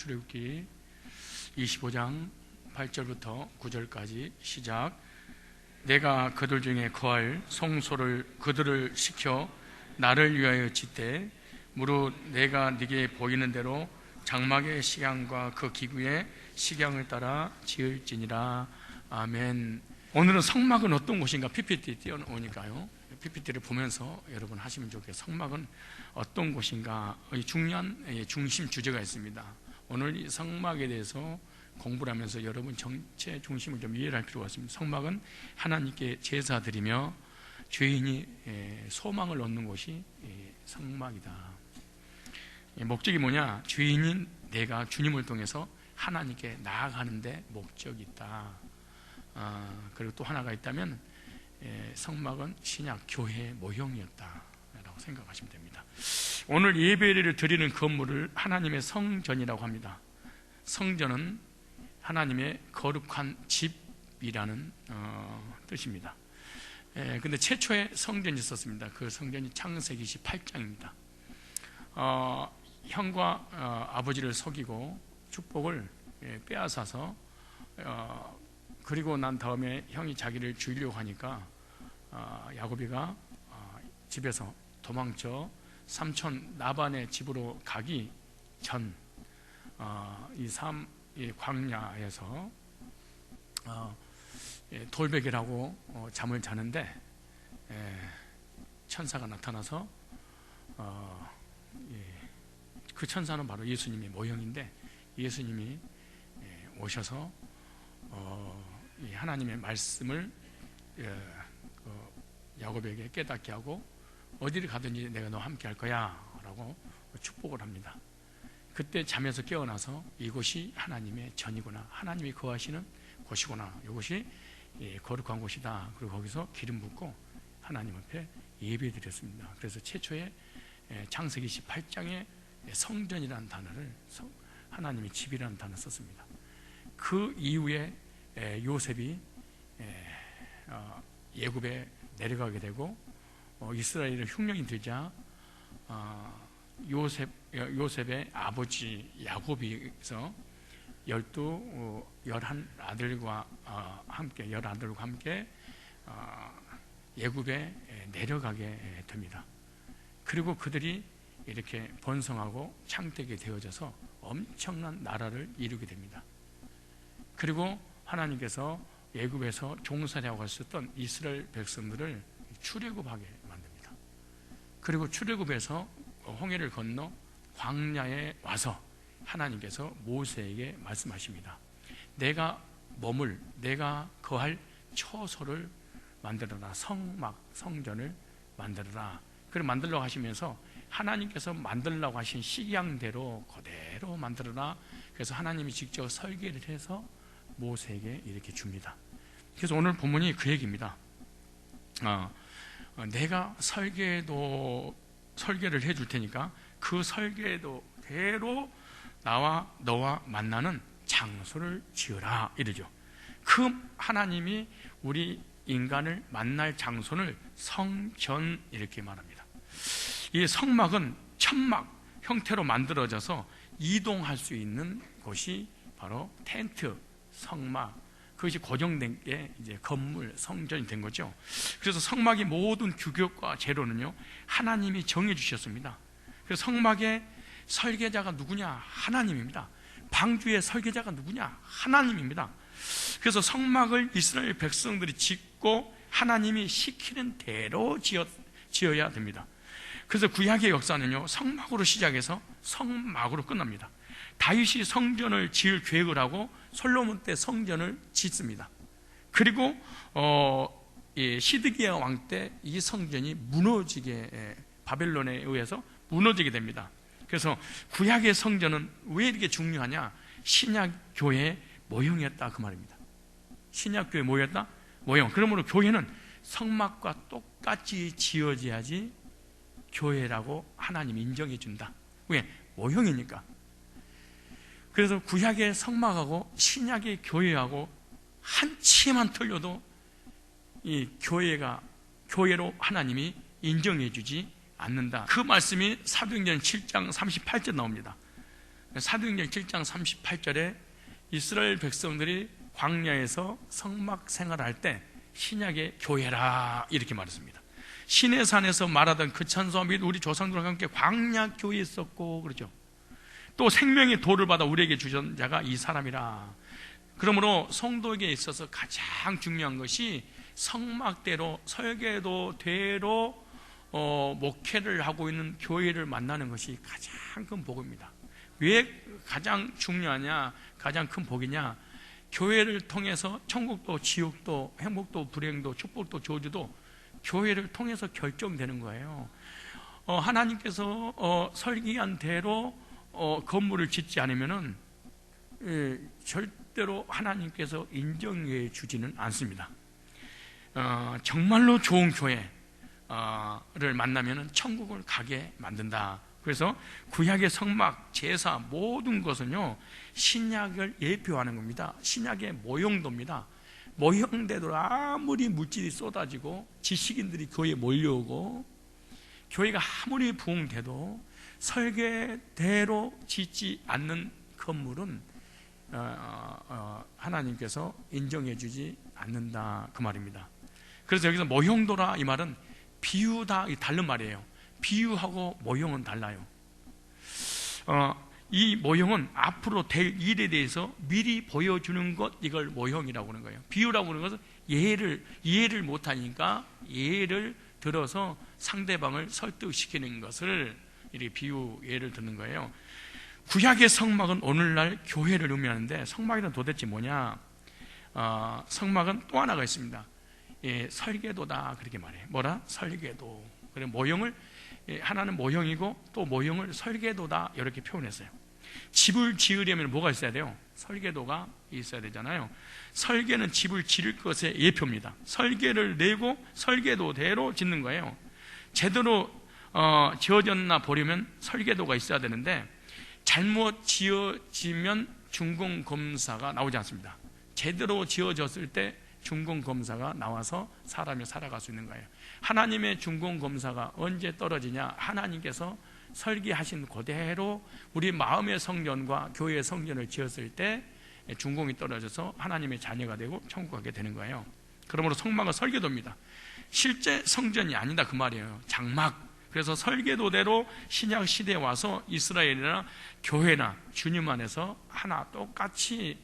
출애굽기 25장 8절부터 9절까지 시작. 내가 그들 중에 거할 송소를 그들을 시켜 나를 위하여 짓되 무릇 내가 네게 보이는 대로 장막의 식양과 그 기구의 식양을 따라 지을지니라. 아멘. 오늘은 성막은 어떤 곳인가 PPT 띄워놓으니까요, PPT를 보면서 여러분 하시면 좋겠어요. 성막은 어떤 곳인가 중요한 중심 주제가 있습니다. 오늘 이 성막에 대해서 공부를 하면서 여러분 전체 중심을 좀 이해를 할 필요가 있습니다. 성막은 하나님께 제사드리며 죄인이 소망을 얻는 곳이 성막이다. 목적이 뭐냐? 죄인인 내가 주님을 통해서 하나님께 나아가는데 목적이 있다. 그리고 또 하나가 있다면 성막은 신약 교회의 모형이었다라고 생각하시면 됩니다. 오늘 예배를 드리는 건물을 하나님의 성전이라고 합니다. 성전은 하나님의 거룩한 집이라는 뜻입니다. 근데 최초의 성전이 있었습니다. 그 성전이 창세기 18장입니다. 형과 아버지를 속이고 축복을 빼앗아서 그리고 난 다음에 형이 자기를 죽이려고 하니까 야곱이가 집에서 도망쳐 삼촌 라반의 집으로 가기 전 이 광야에서 돌베개를 하고 잠을 자는데 천사가 나타나서 그 천사는 바로 예수님의 모형인데, 예수님이 오셔서 하나님의 말씀을 야곱에게 깨닫게 하고 어디를 가든지 내가 너와 함께 할 거야 라고 축복을 합니다. 그때 잠에서 깨어나서 이곳이 하나님의 전이구나, 하나님이 거하시는 곳이구나, 이곳이 거룩한 곳이다. 그리고 거기서 기름 붓고 하나님 앞에 예배 드렸습니다. 그래서 최초의 창세기 18장에 성전이라는 단어를 하나님의 집이라는 단어를 썼습니다. 그 이후에 요셉이 애굽에 내려가게 되고 이스라엘의 흉년이 들자 요셉의 아버지 야곱이서 11아들과 함께 애굽에 내려가게 됩니다. 그리고 그들이 이렇게 번성하고 창대하게 되어져서 엄청난 나라를 이루게 됩니다. 그리고 하나님께서 애굽에서 종살이하고 있었던 이스라엘 백성들을 출애굽하게 만듭니다. 그리고 출애굽에서 홍해를 건너 광야에 와서 하나님께서 모세에게 말씀하십니다. 내가 거할 처소를 만들어라. 성막, 성전을 만들어라. 그걸 만들려고 하시면서 하나님께서 만들려고 하신 식양대로 그대로 만들어라. 그래서 하나님이 직접 설계를 해서 모세에게 이렇게 줍니다. 그래서 오늘 본문이 그 얘기입니다. 내가 설계를 해줄 테니까 그 설계도대로 나와 너와 만나는 장소를 지어라 이러죠. 그 하나님이 우리 인간을 만날 장소를 성전 이렇게 말합니다. 이 성막은 천막 형태로 만들어져서 이동할 수 있는 곳이 바로 텐트, 성막, 그것이 고정된 게 이제 건물, 성전이 된 거죠. 그래서 성막의 모든 규격과 재료는요 하나님이 정해 주셨습니다. 그래서 성막의 설계자가 누구냐? 하나님입니다. 방주의 설계자가 누구냐? 하나님입니다. 그래서 성막을 이스라엘 백성들이 짓고 하나님이 시키는 대로 지어야 됩니다. 그래서 구약의 역사는요 성막으로 시작해서 성막으로 끝납니다. 다윗이 성전을 지을 계획을 하고 솔로몬 때 성전을 짓습니다. 그리고 시드기야 왕 때 이 성전이 바벨론에 의해서 무너지게 됩니다. 그래서 구약의 성전은 왜 이렇게 중요하냐? 신약 교회의 모형이었다 그 말입니다. 신약 교회의 모형이었다? 모형. 그러므로 교회는 성막과 똑같이 지어져야지 교회라고 하나님이 인정해 준다. 왜? 모형이니까. 그래서 구약의 성막하고 신약의 교회하고 한치만 틀려도 이 교회로 하나님이 인정해 주지 않는다. 그 말씀이 사도행전 7장 38절 나옵니다. 사도행전 7장 38절에 이스라엘 백성들이 광야에서 성막 생활할 때 신약의 교회라 이렇게 말했습니다. 시내산에서 말하던 그 천사와 및 우리 조상들과 함께 광야 교회에 있었고 그러죠. 또 생명의 도를 받아 우리에게 주신 자가 이 사람이라. 그러므로 성도에게 있어서 가장 중요한 것이 성막대로 설계도대로 목회를 하고 있는 교회를 만나는 것이 가장 큰 복입니다. 왜 가장 중요하냐, 가장 큰 복이냐? 교회를 통해서 천국도 지옥도 행복도 불행도 축복도 저주도 교회를 통해서 결정되는 거예요. 하나님께서 설계한 대로 건물을 짓지 않으면은 절대로 하나님께서 인정해 주지는 않습니다. 정말로 좋은 교회를 만나면은 천국을 가게 만든다. 그래서 구약의 성막, 제사 모든 것은요 신약을 예표하는 겁니다. 신약의 모형도입니다. 모형대로 아무리 물질이 쏟아지고 지식인들이 교회에 몰려오고 교회가 아무리 부흥돼도 설계대로 짓지 않는 건물은 하나님께서 인정해 주지 않는다 그 말입니다. 그래서 여기서 모형도라 이 말은 비유다, 이 다른 말이에요. 비유하고 모형은 달라요. 이 모형은 앞으로 될 일에 대해서 미리 보여주는 것, 이걸 모형이라고 하는 거예요. 비유라고 하는 것은 이해를 못하니까 예를 들어서 상대방을 설득시키는 것을 이렇게 비유 예를 드는 거예요. 구약의 성막은 오늘날 교회를 의미하는데 성막이란 도대체 뭐냐? 성막은 또 하나가 있습니다. 설계도다 그렇게 말해요. 뭐라? 설계도. 그래 모형을 하나는 모형이고 또 모형을 설계도다 이렇게 표현했어요. 집을 지으려면 뭐가 있어야 돼요? 설계도가 있어야 되잖아요. 설계는 집을 지을 것의 예표입니다. 설계를 내고 설계도대로 짓는 거예요. 제대로 지어졌나 보려면 설계도가 있어야 되는데 잘못 지어지면 준공검사가 나오지 않습니다. 제대로 지어졌을 때 준공검사가 나와서 사람이 살아갈 수 있는 거예요. 하나님의 준공검사가 언제 떨어지냐? 하나님께서 설계하신 그대로 우리 마음의 성전과 교회의 성전을 지었을 때 준공이 떨어져서 하나님의 자녀가 되고 천국 가게 되는 거예요. 그러므로 성막은 설계도입니다. 실제 성전이 아니다 그 말이에요. 장막. 그래서 설계도대로 신약 시대에 와서 이스라엘이나 교회나 주님 안에서 하나 똑같이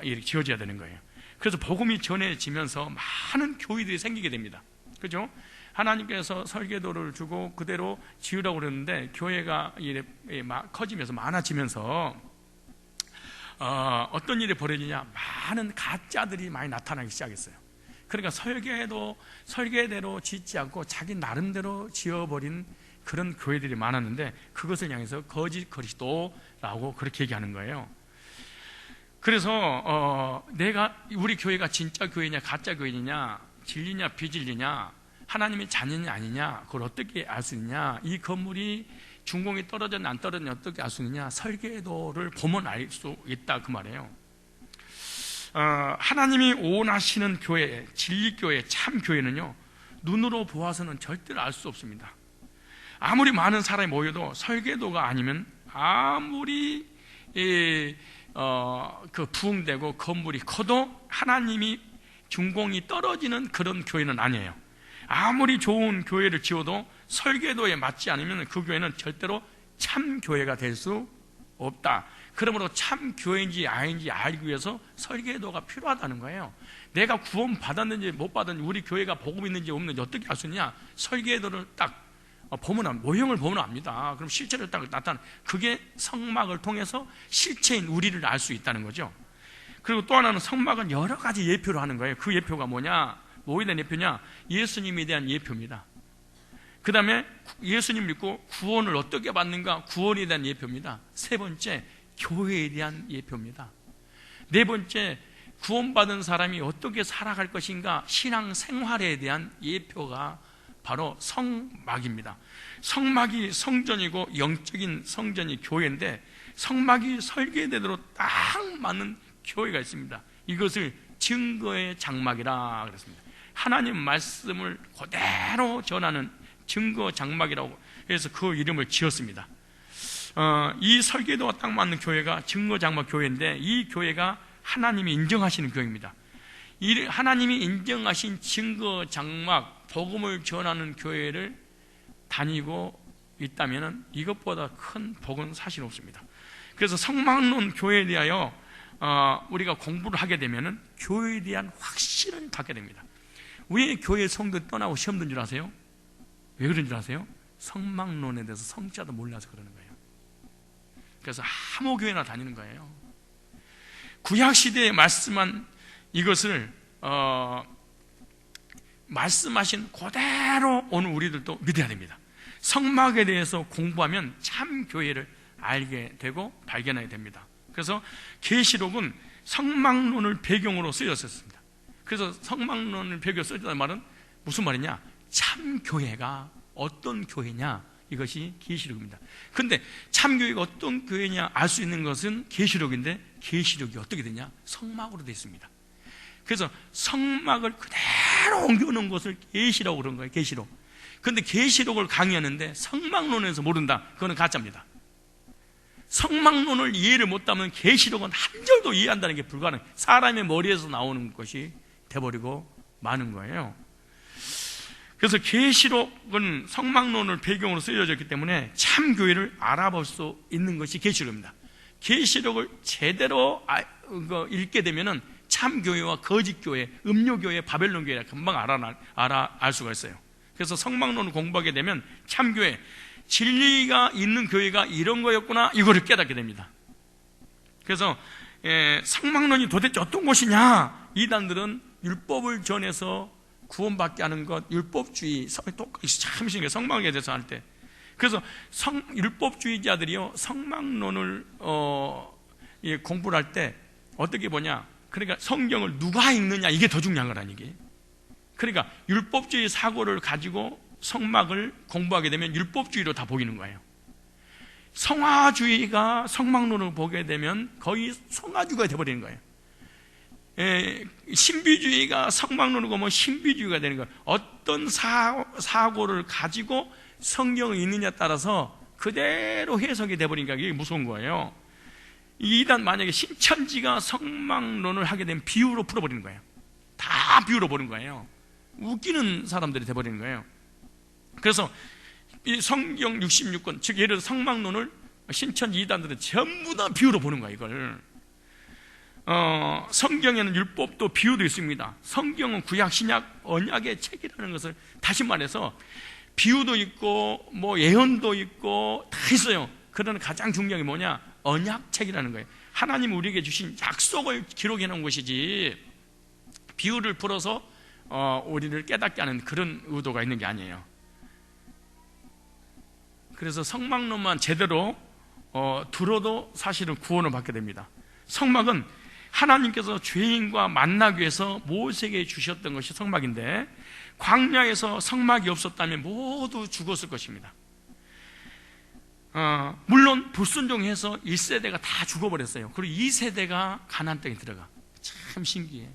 이렇게 지어져야 되는 거예요. 그래서 복음이 전해지면서 많은 교회들이 생기게 됩니다. 그죠? 하나님께서 설계도를 주고 그대로 지으라고 그랬는데 교회가 커지면서 많아지면서 어떤 일이 벌어지냐? 많은 가짜들이 많이 나타나기 시작했어요. 그러니까 설계대로 짓지 않고 자기 나름대로 지어버린 그런 교회들이 많았는데 그것을 향해서 거짓 그리스도라고 그렇게 얘기하는 거예요. 그래서 우리 교회가 진짜 교회냐 가짜 교회냐, 진리냐 비진리냐, 하나님의 자녀냐 아니냐, 그걸 어떻게 알 수 있냐, 이 건물이 준공이 떨어졌냐 안 떨어졌냐 어떻게 알 수 있냐? 설계도를 보면 알 수 있다 그 말이에요. 하나님이 원하시는 교회, 진리교회, 참교회는요 눈으로 보아서는 절대로 알 수 없습니다. 아무리 많은 사람이 모여도 설계도가 아니면 아무리 부흥되고 건물이 커도 하나님이 준공이 떨어지는 그런 교회는 아니에요. 아무리 좋은 교회를 지어도 설계도에 맞지 않으면 그 교회는 절대로 참교회가 될 수 없다. 그러므로 참 교회인지 아닌지 알기 위해서 설계도가 필요하다는 거예요. 내가 구원 받았는지 못 받았는지, 우리 교회가 복음 있는지 없는지 어떻게 알 수 있냐? 설계도를 딱 보면, 모형을 보면 압니다. 그럼 실체를 딱 나타나. 그게 성막을 통해서 실체인 우리를 알 수 있다는 거죠. 그리고 또 하나는 성막은 여러 가지 예표를 하는 거예요. 그 예표가 뭐냐? 뭐에 대한 예표냐? 예수님에 대한 예표입니다. 그 다음에 예수님 믿고 구원을 어떻게 받는가? 구원에 대한 예표입니다. 세 번째, 교회에 대한 예표입니다. 네 번째, 구원받은 사람이 어떻게 살아갈 것인가? 신앙 생활에 대한 예표가 바로 성막입니다. 성막이 성전이고 영적인 성전이 교회인데 성막이 설계대로 딱 맞는 교회가 있습니다. 이것을 증거의 장막이라 그랬습니다. 하나님 말씀을 그대로 전하는 증거 장막이라고 해서 그 이름을 지었습니다. 이 설계도와 딱 맞는 교회가 증거장막 교회인데, 이 교회가 하나님이 인정하시는 교회입니다. 이 하나님이 인정하신 증거장막, 복음을 전하는 교회를 다니고 있다면 이것보다 큰 복은 사실 없습니다. 그래서 성막론 교회에 대하여 우리가 공부를 하게 되면 교회에 대한 확신을 갖게 됩니다. 왜 교회 성도 떠나고 시험 든 줄 아세요? 왜 그런 줄 아세요? 성막론에 대해서 성자도 몰라서 그러는 거예요. 그래서 아무 교회나 다니는 거예요. 구약시대에 말씀한 이것을 말씀하신 그대로 오늘 우리들도 믿어야 됩니다. 성막에 대해서 공부하면 참 교회를 알게 되고 발견하게 됩니다. 그래서 계시록은 성막론을 배경으로 쓰였습니다. 그래서 성막론을 배경으로 쓰였다는 말은 무슨 말이냐? 참 교회가 어떤 교회냐, 이것이 계시록입니다. 그런데 참 교회가 어떤 교회냐 알 수 있는 것은 계시록인데, 계시록이 어떻게 되냐? 성막으로 되어 있습니다. 그래서 성막을 그대로 옮겨놓은 것을 계시라고 그런 거예요. 계시록. 그런데 계시록을 강의하는데 성막론에서 모른다, 그거는 가짜입니다. 성막론을 이해를 못하면 계시록은 한 절도 이해한다는 게 불가능. 사람의 머리에서 나오는 것이 돼버리고 마는 거예요. 그래서 계시록은 성막론을 배경으로 쓰여졌기 때문에 참 교회를 알아볼 수 있는 것이 계시록입니다. 계시록을 제대로 읽게 되면은 참 교회와 거짓 교회, 음료 교회, 바벨론 교회를 금방 알 수가 있어요. 그래서 성막론을 공부하게 되면 참 교회, 진리가 있는 교회가 이런 거였구나, 이거를 깨닫게 됩니다. 그래서 성막론이 도대체 어떤 곳이냐? 이단들은 율법을 전해서 구원받게 하는 것, 율법주의, 똑같이 참 신기해요. 성막에 대해서 할 때. 그래서 율법주의자들이요, 성막론을 공부를 할 때 어떻게 보냐? 그러니까 성경을 누가 읽느냐, 이게 더 중요한 거라는 얘기. 그러니까 율법주의 사고를 가지고 성막을 공부하게 되면 율법주의로 다 보이는 거예요. 성화주의가 성막론을 보게 되면 거의 성화주의가 되어버리는 거예요. 신비주의가 성막론을 보면 신비주의가 되는 거예요. 어떤 사고를 가지고 성경을 읽느냐에 따라서 그대로 해석이 되어버리니까 이게 무서운 거예요. 이단 만약에 신천지가 성막론을 하게 되면 비유로 풀어버리는 거예요. 다 비유로 보는 거예요. 웃기는 사람들이 돼버리는 거예요. 그래서 이 성경 66권, 즉 예를 들어 성막론을 신천지 이단들은 전부 다 비유로 보는 거예요. 이걸 성경에는 율법도 비유도 있습니다. 성경은 구약, 신약, 언약의 책이라는 것을 다시 말해서 비유도 있고 뭐 예언도 있고 다 있어요. 그러나 가장 중요한 게 뭐냐? 언약책이라는 거예요. 하나님 우리에게 주신 약속을 기록해 놓은 것이지 비유를 풀어서 우리를 깨닫게 하는 그런 의도가 있는 게 아니에요. 그래서 성막론만 제대로 들어도 사실은 구원을 받게 됩니다. 성막은 하나님께서 죄인과 만나기 위해서 모세에게 주셨던 것이 성막인데, 광야에서 성막이 없었다면 모두 죽었을 것입니다. 물론 불순종해서 1세대가 다 죽어버렸어요. 그리고 2세대가 가나안 땅에 들어가. 참 신기해.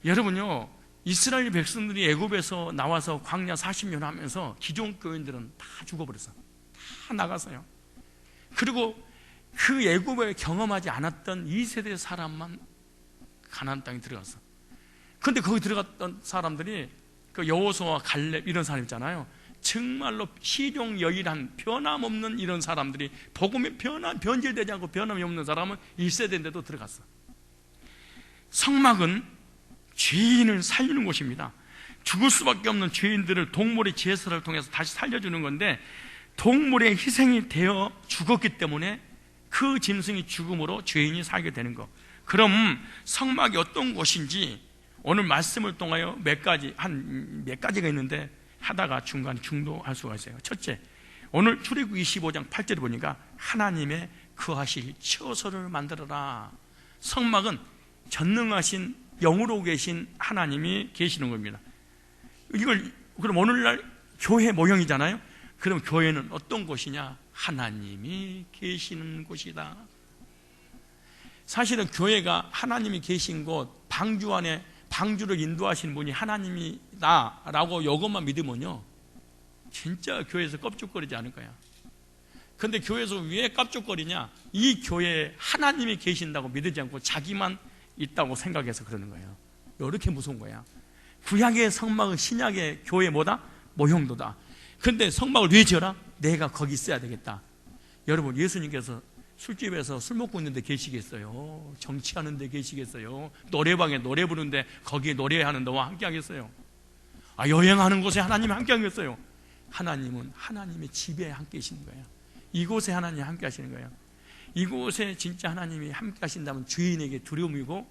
여러분요, 이스라엘 백성들이 애굽에서 나와서 광야 40년 하면서 기존 교인들은 다 죽어버렸어. 다 나갔어요. 그리고 그 애굽을 경험하지 않았던 2세대 사람만 가나안 땅에 들어갔어. 그런데 거기 들어갔던 사람들이 그 여호수아와 갈렙 이런 사람 있잖아요. 정말로 실용여일한 변함없는 이런 사람들이, 복음에 변질되지 않고 변함이 없는 사람은 1세대인데도 들어갔어. 성막은 죄인을 살리는 곳입니다. 죽을 수밖에 없는 죄인들을 동물의 제사를 통해서 다시 살려주는 건데, 동물의 희생이 되어 죽었기 때문에 그 짐승이 죽음으로 죄인이 살게 되는 거. 그럼 성막이 어떤 곳인지 오늘 말씀을 통하여 몇 가지가 있는데 하다가 중간에 중도할 수가 있어요. 첫째, 오늘 출애굽기 25장 8절에 보니까 하나님의 거하실 처소를 만들어라. 성막은 전능하신 영으로 계신 하나님이 계시는 겁니다. 이걸 그럼 오늘날 교회 모형이잖아요. 그럼 교회는 어떤 곳이냐? 하나님이 계시는 곳이다. 사실은 교회가 하나님이 계신 곳, 방주 안에 방주를 인도하시는 분이 하나님이다 라고 이것만 믿으면요, 진짜 교회에서 껍죽거리지 않을 거야. 근데 교회에서 왜 깝죽거리냐? 이 교회에 하나님이 계신다고 믿지 않고 자기만 있다고 생각해서 그러는 거예요. 이렇게 무서운 거야. 구약의 성막은 신약의 교회 뭐다? 모형도다. 근데 성막을 왜 지어라? 내가 거기 있어야 되겠다. 여러분, 예수님께서 술집에서 술 먹고 있는데 계시겠어요? 정치하는 데 계시겠어요? 노래방에 노래 부르는데 거기에 노래하는 너와 함께 하겠어요? 여행하는 곳에 하나님이 함께 하겠어요? 하나님은 하나님의 집에 함께 계시는 거예요. 이곳에 하나님이 함께 하시는 거예요. 이곳에 진짜 하나님이 함께 하신다면 죄인에게 두려움이고,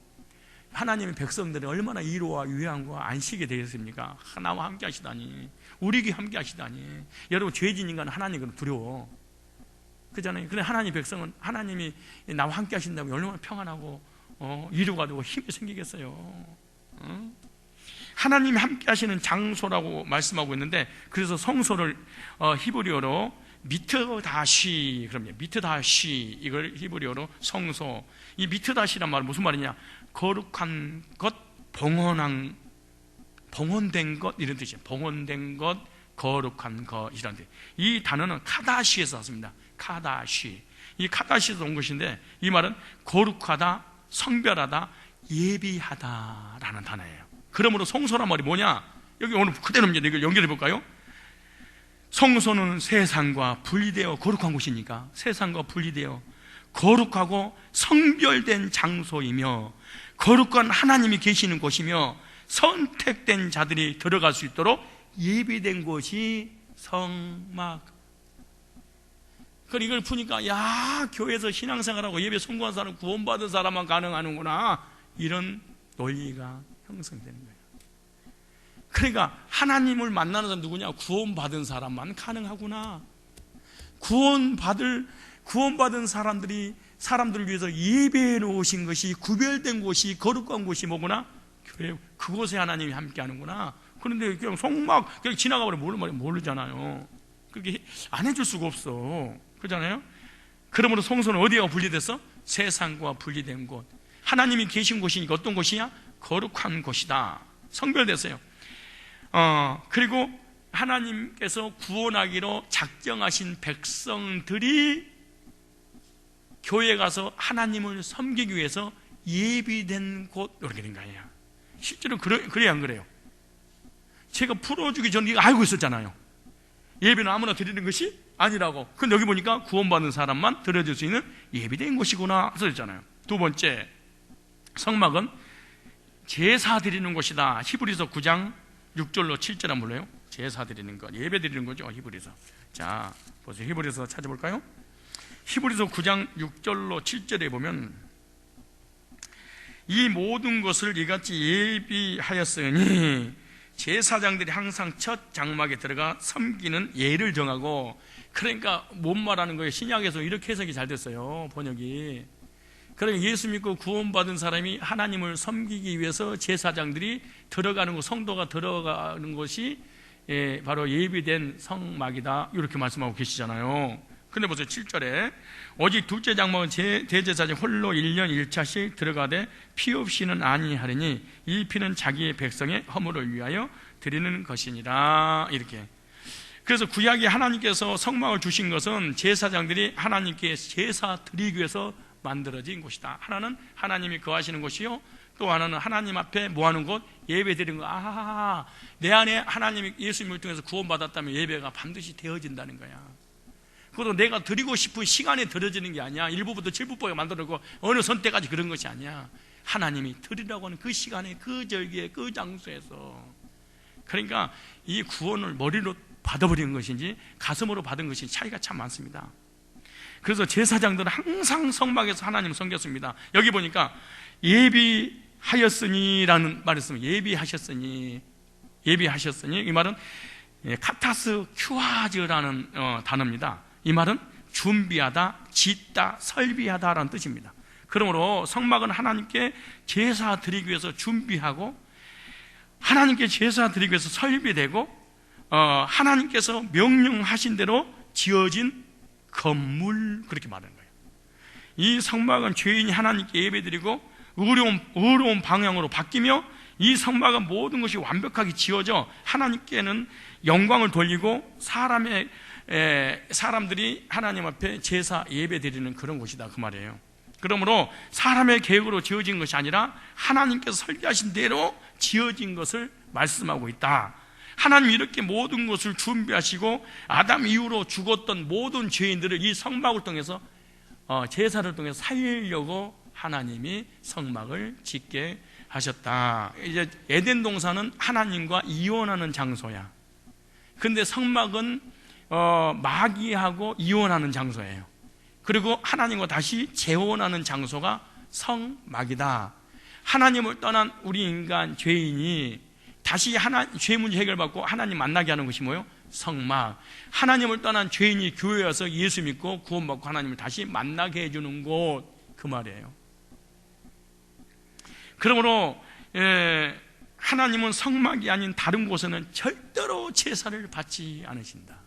하나님의 백성들이 얼마나 이로와 유향과 안식이 되겠습니까? 나와 함께 하시다니, 우리에게 함께 하시다니. 여러분, 죄진 인간은 하나님은 두려워, 그잖아요. 근데 하나님 백성은 하나님이 나와 함께 하신다면 얼마나 평안하고 위로가 되고 힘이 생기겠어요. 하나님이 함께 하시는 장소라고 말씀하고 있는데, 그래서 성소를 히브리어로 미트다시, 그럼요, 미트다시, 이걸 히브리어로 성소. 이 미트다시란 말은 무슨 말이냐? 거룩한 것, 봉헌된 것, 이런 뜻이에요. 봉헌된 것, 거룩한 것이라는 뜻. 이 단어는 카다시에서 왔습니다. 카다시. 이 카다시에서 온 것인데, 이 말은 거룩하다, 성별하다, 예비하다라는 단어예요. 그러므로 성소란 말이 뭐냐? 여기 오늘 그대로 이걸 연결해 볼까요? 성소는 세상과 분리되어 거룩한 곳이니까, 세상과 분리되어 거룩하고 성별된 장소이며, 거룩한 하나님이 계시는 곳이며, 선택된 자들이 들어갈 수 있도록 예비된 곳이 성막. 그러니까 이걸 푸니까, 교회에서 신앙생활하고 예배 성공한 사람, 구원받은 사람만 가능하는구나, 이런 논리가 형성되는 거예요. 그러니까 하나님을 만나는 사람 누구냐? 구원받은 사람만 가능하구나. 구원받은 사람들을 위해서 예배해 놓으신 것이, 구별된 곳이, 거룩한 곳이 뭐구나? 교회. 그곳에 하나님이 함께 하는구나. 그런데 그냥 성막 그냥 지나가버리면 모르잖아요. 그렇게 안 해줄 수가 없어, 그렇잖아요. 그러므로 성소는 어디가 분리됐어? 세상과 분리된 곳. 하나님이 계신 곳이니까 어떤 곳이야? 거룩한 곳이다. 성별됐어요. 그리고 하나님께서 구원하기로 작정하신 백성들이 교회에 가서 하나님을 섬기기 위해서 예비된 곳, 이렇게 된 거예요. 실제로 그래야 안 그래요? 제가 풀어주기 전에 알고 있었잖아요. 예배는 아무나 드리는 것이 아니라고. 근데 여기 보니까 구원받는 사람만 드려줄 수 있는 예비된 곳이구나 써있잖아요. 두 번째, 성막은 제사 드리는 곳이다. 히브리서 9장 6절로 7절 안 불러요? 제사 드리는 것, 예배 드리는 거죠, 히브리서. 자, 보세요. 히브리서 찾아볼까요? 히브리서 9장 6절로 7절에 보면, 이 모든 것을 이같이 예비하였으니 제사장들이 항상 첫 장막에 들어가 섬기는 예를 정하고. 그러니까 뭔 말하는 거예요? 신약에서 이렇게 해석이 잘 됐어요, 번역이. 그러니까 예수 믿고 구원받은 사람이 하나님을 섬기기 위해서 제사장들이 들어가는 것, 성도가 들어가는 것이 바로 예비된 성막이다, 이렇게 말씀하고 계시잖아요. 근데 보세요, 7절에 오직 둘째 장막은 대제사장 홀로 1년 1차씩 들어가되 피 없이는 아니하리니 이 피는 자기의 백성의 허물을 위하여 드리는 것이니라, 이렇게. 그래서 구약에 하나님께서 성막을 주신 것은 제사장들이 하나님께 제사 드리기 위해서 만들어진 곳이다. 하나는 하나님이 거하시는 곳이요, 또 하나는 하나님 앞에 뭐하는 곳? 예배 드리는 것. 내 안에 하나님이 예수님을 통해서 구원받았다면 예배가 반드시 되어진다는 거야. 그것도 내가 드리고 싶은 시간에 드려지는 게 아니야. 1부부터 7부까지 만들고 어느 선때까지 그런 것이 아니야. 하나님이 드리라고 하는 그 시간에, 그 절기에, 그 장소에서. 그러니까 이 구원을 머리로 받아버리는 것인지 가슴으로 받은 것인지 차이가 참 많습니다. 그래서 제사장들은 항상 성막에서 하나님을 섬겼습니다. 여기 보니까 예비하였으니라는 말을 쓰면, 예비하셨으니, 이 말은 카타스 큐아즈라는 단어입니다. 이 말은 준비하다, 짓다, 설비하다라는 뜻입니다. 그러므로 성막은 하나님께 제사 드리기 위해서 준비하고, 하나님께 제사 드리기 위해서 설비되고, 하나님께서 명령하신 대로 지어진 건물, 그렇게 말하는 거예요. 이 성막은 죄인이 하나님께 예배드리고 의로운 방향으로 바뀌며, 이 성막은 모든 것이 완벽하게 지어져 하나님께는 영광을 돌리고 사람의 사람들이 하나님 앞에 제사 예배 드리는 그런 곳이다 그 말이에요. 그러므로 사람의 계획으로 지어진 것이 아니라 하나님께서 설계하신 대로 지어진 것을 말씀하고 있다. 하나님이 이렇게 모든 것을 준비하시고 아담 이후로 죽었던 모든 죄인들을 이 성막을 통해서 제사를 통해서 살리려고 하나님이 성막을 짓게 하셨다. 이제 에덴 동산은 하나님과 이혼하는 장소야. 근데 성막은 마귀하고 이혼하는 장소예요. 그리고 하나님과 다시 재혼하는 장소가 성막이다. 하나님을 떠난 우리 인간 죄인이 다시 죄 문제 해결받고 하나님 만나게 하는 것이 뭐예요? 성막. 하나님을 떠난 죄인이 교회에 와서 예수 믿고 구원받고 하나님을 다시 만나게 해주는 곳, 그 말이에요. 그러므로 하나님은 성막이 아닌 다른 곳에는 절대로 제사를 받지 않으신다.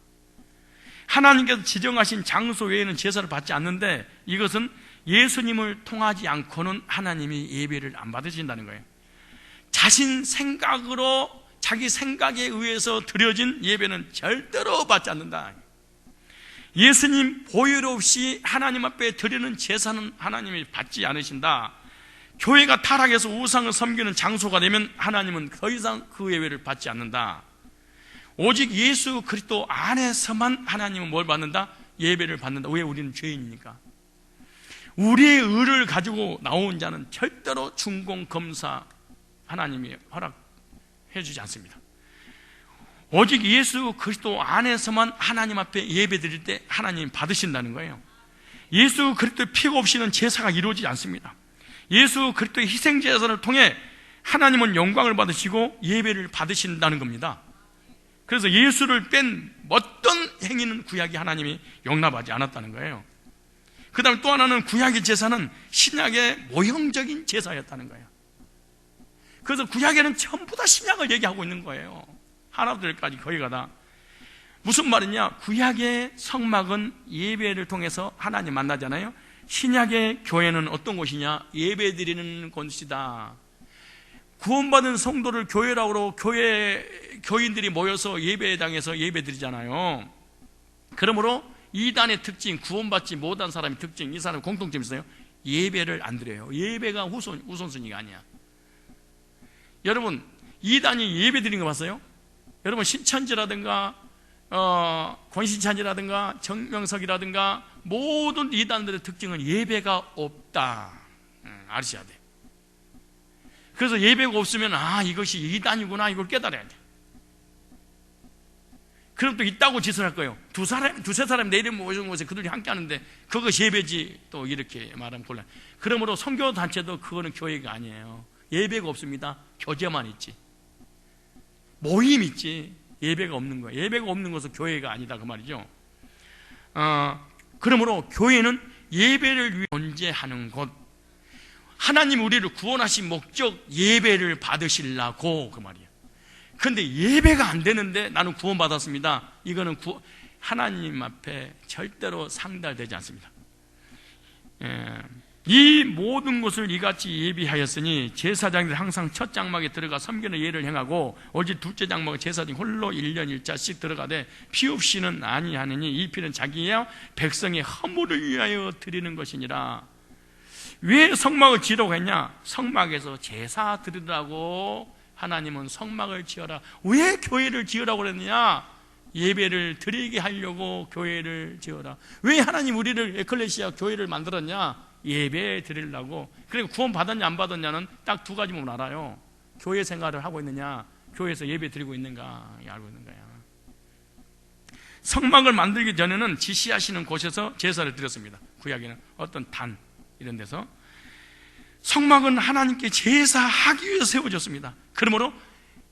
하나님께서 지정하신 장소 외에는 제사를 받지 않는데, 이것은 예수님을 통하지 않고는 하나님이 예배를 안 받으신다는 거예요. 자신 생각으로, 자기 생각에 의해서 드려진 예배는 절대로 받지 않는다. 예수님 보혈 없이 하나님 앞에 드리는 제사는 하나님이 받지 않으신다. 교회가 타락해서 우상을 섬기는 장소가 되면 하나님은 더 이상 그 예배를 받지 않는다. 오직 예수 그리스도 안에서만 하나님은 뭘 받는다? 예배를 받는다. 왜? 우리는 죄인이니까. 우리의 의를 가지고 나온 자는 절대로 준공 검사 하나님이 허락해 주지 않습니다. 오직 예수 그리스도 안에서만 하나님 앞에 예배 드릴 때 하나님 받으신다는 거예요. 예수 그리스도 피가 없이는 제사가 이루어지지 않습니다. 예수 그리스도의 희생제사를 통해 하나님은 영광을 받으시고 예배를 받으신다는 겁니다. 그래서 예수를 뺀 어떤 행위는 구약이 하나님이 용납하지 않았다는 거예요. 그 다음에 또 하나는 구약의 제사는 신약의 모형적인 제사였다는 거예요. 그래서 구약에는 전부 다 신약을 얘기하고 있는 거예요. 하나들까지 거기가 다. 무슨 말이냐? 구약의 성막은 예배를 통해서 하나님 만나잖아요. 신약의 교회는 어떤 곳이냐? 예배 드리는 곳이다. 구원받은 성도를 교회라고 교인들이 모여서 예배당에서 예배 드리잖아요. 그러므로 이단의 특징, 구원받지 못한 사람의 특징, 이 사람의 공통점이 있어요. 예배를 안 드려요. 예배가 우선순위가 아니야. 여러분, 이단이 예배 드리는 거 봤어요? 여러분, 신천지라든가 권신찬이라든가 정명석이라든가 모든 이단들의 특징은 예배가 없다. 아셔야 돼. 그래서 예배가 없으면 이것이 이단이구나, 이걸 깨달아야 돼. 그럼 또 있다고 짓을 할 거예요. 두세 사람 내 이름 모시는 곳에 그들이 함께 하는데 그것이 예배지, 또 이렇게 말하면 곤란. 그러므로 선교단체도 그거는 교회가 아니에요. 예배가 없습니다. 교제만 있지, 모임 있지, 예배가 없는 거예요. 예배가 없는 것은 교회가 아니다, 그 말이죠. 그러므로 교회는 예배를 위해 존재하는 곳. 하나님 우리를 구원하신 목적, 예배를 받으시려고, 그 말이에요. 그런데 예배가 안 되는데 나는 구원받았습니다. 이거는 하나님 앞에 절대로 상달되지 않습니다. 이 모든 것을 이같이 예비하였으니 제사장들이 항상 첫 장막에 들어가 섬기는 예를 행하고 오직 둘째 장막에 제사장이 홀로 1년 1자씩 들어가되 피 없이는 아니하느니 이 피는 자기와 백성의 허물을 위하여 드리는 것이니라. 왜 성막을 지으라고 했냐? 성막에서 제사 드리라고 하나님은 성막을 지어라. 왜 교회를 지으라고 그랬느냐? 예배를 드리게 하려고 교회를 지어라. 왜 하나님 우리를 에클레시아 교회를 만들었냐? 예배 드리려고. 그리고 구원 받았냐 안 받았냐는 딱 두 가지만 알아요. 교회 생활을 하고 있느냐, 교회에서 예배 드리고 있는가, 알고 있는 거야. 성막을 만들기 전에는 지시하시는 곳에서 제사를 드렸습니다. 구약에는 어떤 단 이런 데서. 성막은 하나님께 제사하기 위해서 세워졌습니다. 그러므로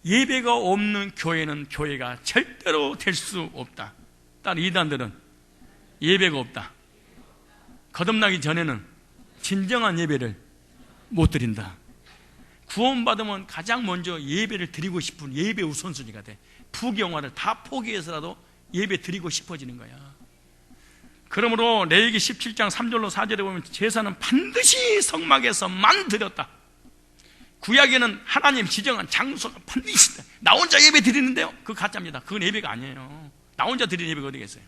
예배가 없는 교회는 교회가 절대로 될 수 없다. 다른 이단들은 예배가 없다. 거듭나기 전에는 진정한 예배를 못 드린다. 구원받으면 가장 먼저 예배를 드리고 싶은 예배 우선순위가 돼. 부경화를 다 포기해서라도 예배 드리고 싶어지는 거야. 그러므로 레위기 17장 3절로 4절에 보면 제사는 반드시 성막에서만 드렸다. 구약에는 하나님 지정한 장소가 반드시 있다. 나 혼자 예배 드리는데요? 그거 가짜입니다. 그건 예배가 아니에요. 나 혼자 드리는 예배가 어디 있어요?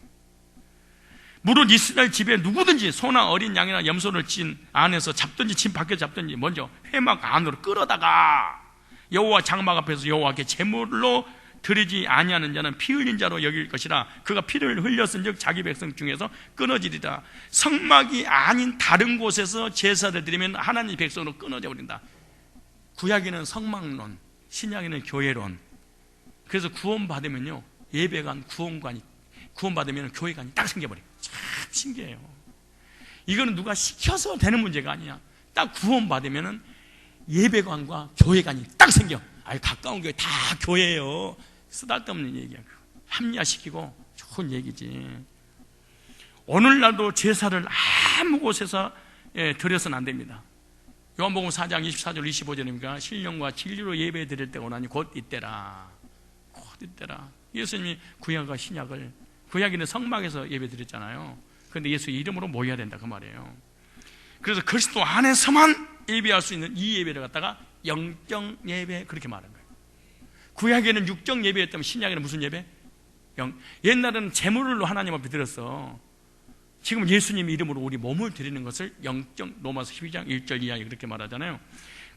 무릇 이스라엘 집에 누구든지 소나 어린 양이나 염소를 진 안에서 잡든지 진 밖에 잡든지 먼저 회막 안으로 끌어다가 여호와 장막 앞에서 여호와께 제물로 드리지 아니하는 자는 피 흘린 자로 여길 것이라. 그가 피를 흘렸은즉 자기 백성 중에서 끊어지리라. 성막이 아닌 다른 곳에서 제사를 드리면 하나님 백성으로 끊어져 버린다. 구약에는 성막론, 신약에는 교회론. 그래서 구원받으면요, 예배관, 구원받으면 교회관이 딱 생겨버려요. 참 신기해요. 이거는 누가 시켜서 되는 문제가 아니야. 딱 구원받으면 예배관과 교회관이 딱 생겨. 가까운 교회 다 교회예요. 쓰잘데없는 얘기야. 합리화시키고 좋은 얘기지. 오늘날도 제사를 아무 곳에서 드려서는 안 됩니다. 요한복음 4장 24절 25절입니까? 신령과 진리로 예배 드릴 때가 오나니 곧 이때라. 곧 이때라. 예수님이 구약과 신약을, 구약에는 성막에서 예배 드렸잖아요. 그런데 예수 이름으로 모여야 된다 그 말이에요. 그래서 그리스도 안에서만 예배할 수 있는 이 예배를 갖다가 영적 예배 그렇게 말하는 거예요. 구약에는 육적 예배였다면 신약에는 무슨 예배? 옛날에는 제물로 하나님 앞에 드렸어. 지금 예수님 이름으로 우리 몸을 드리는 것을 영적, 로마서 12장 1절 이하에 그렇게 말하잖아요.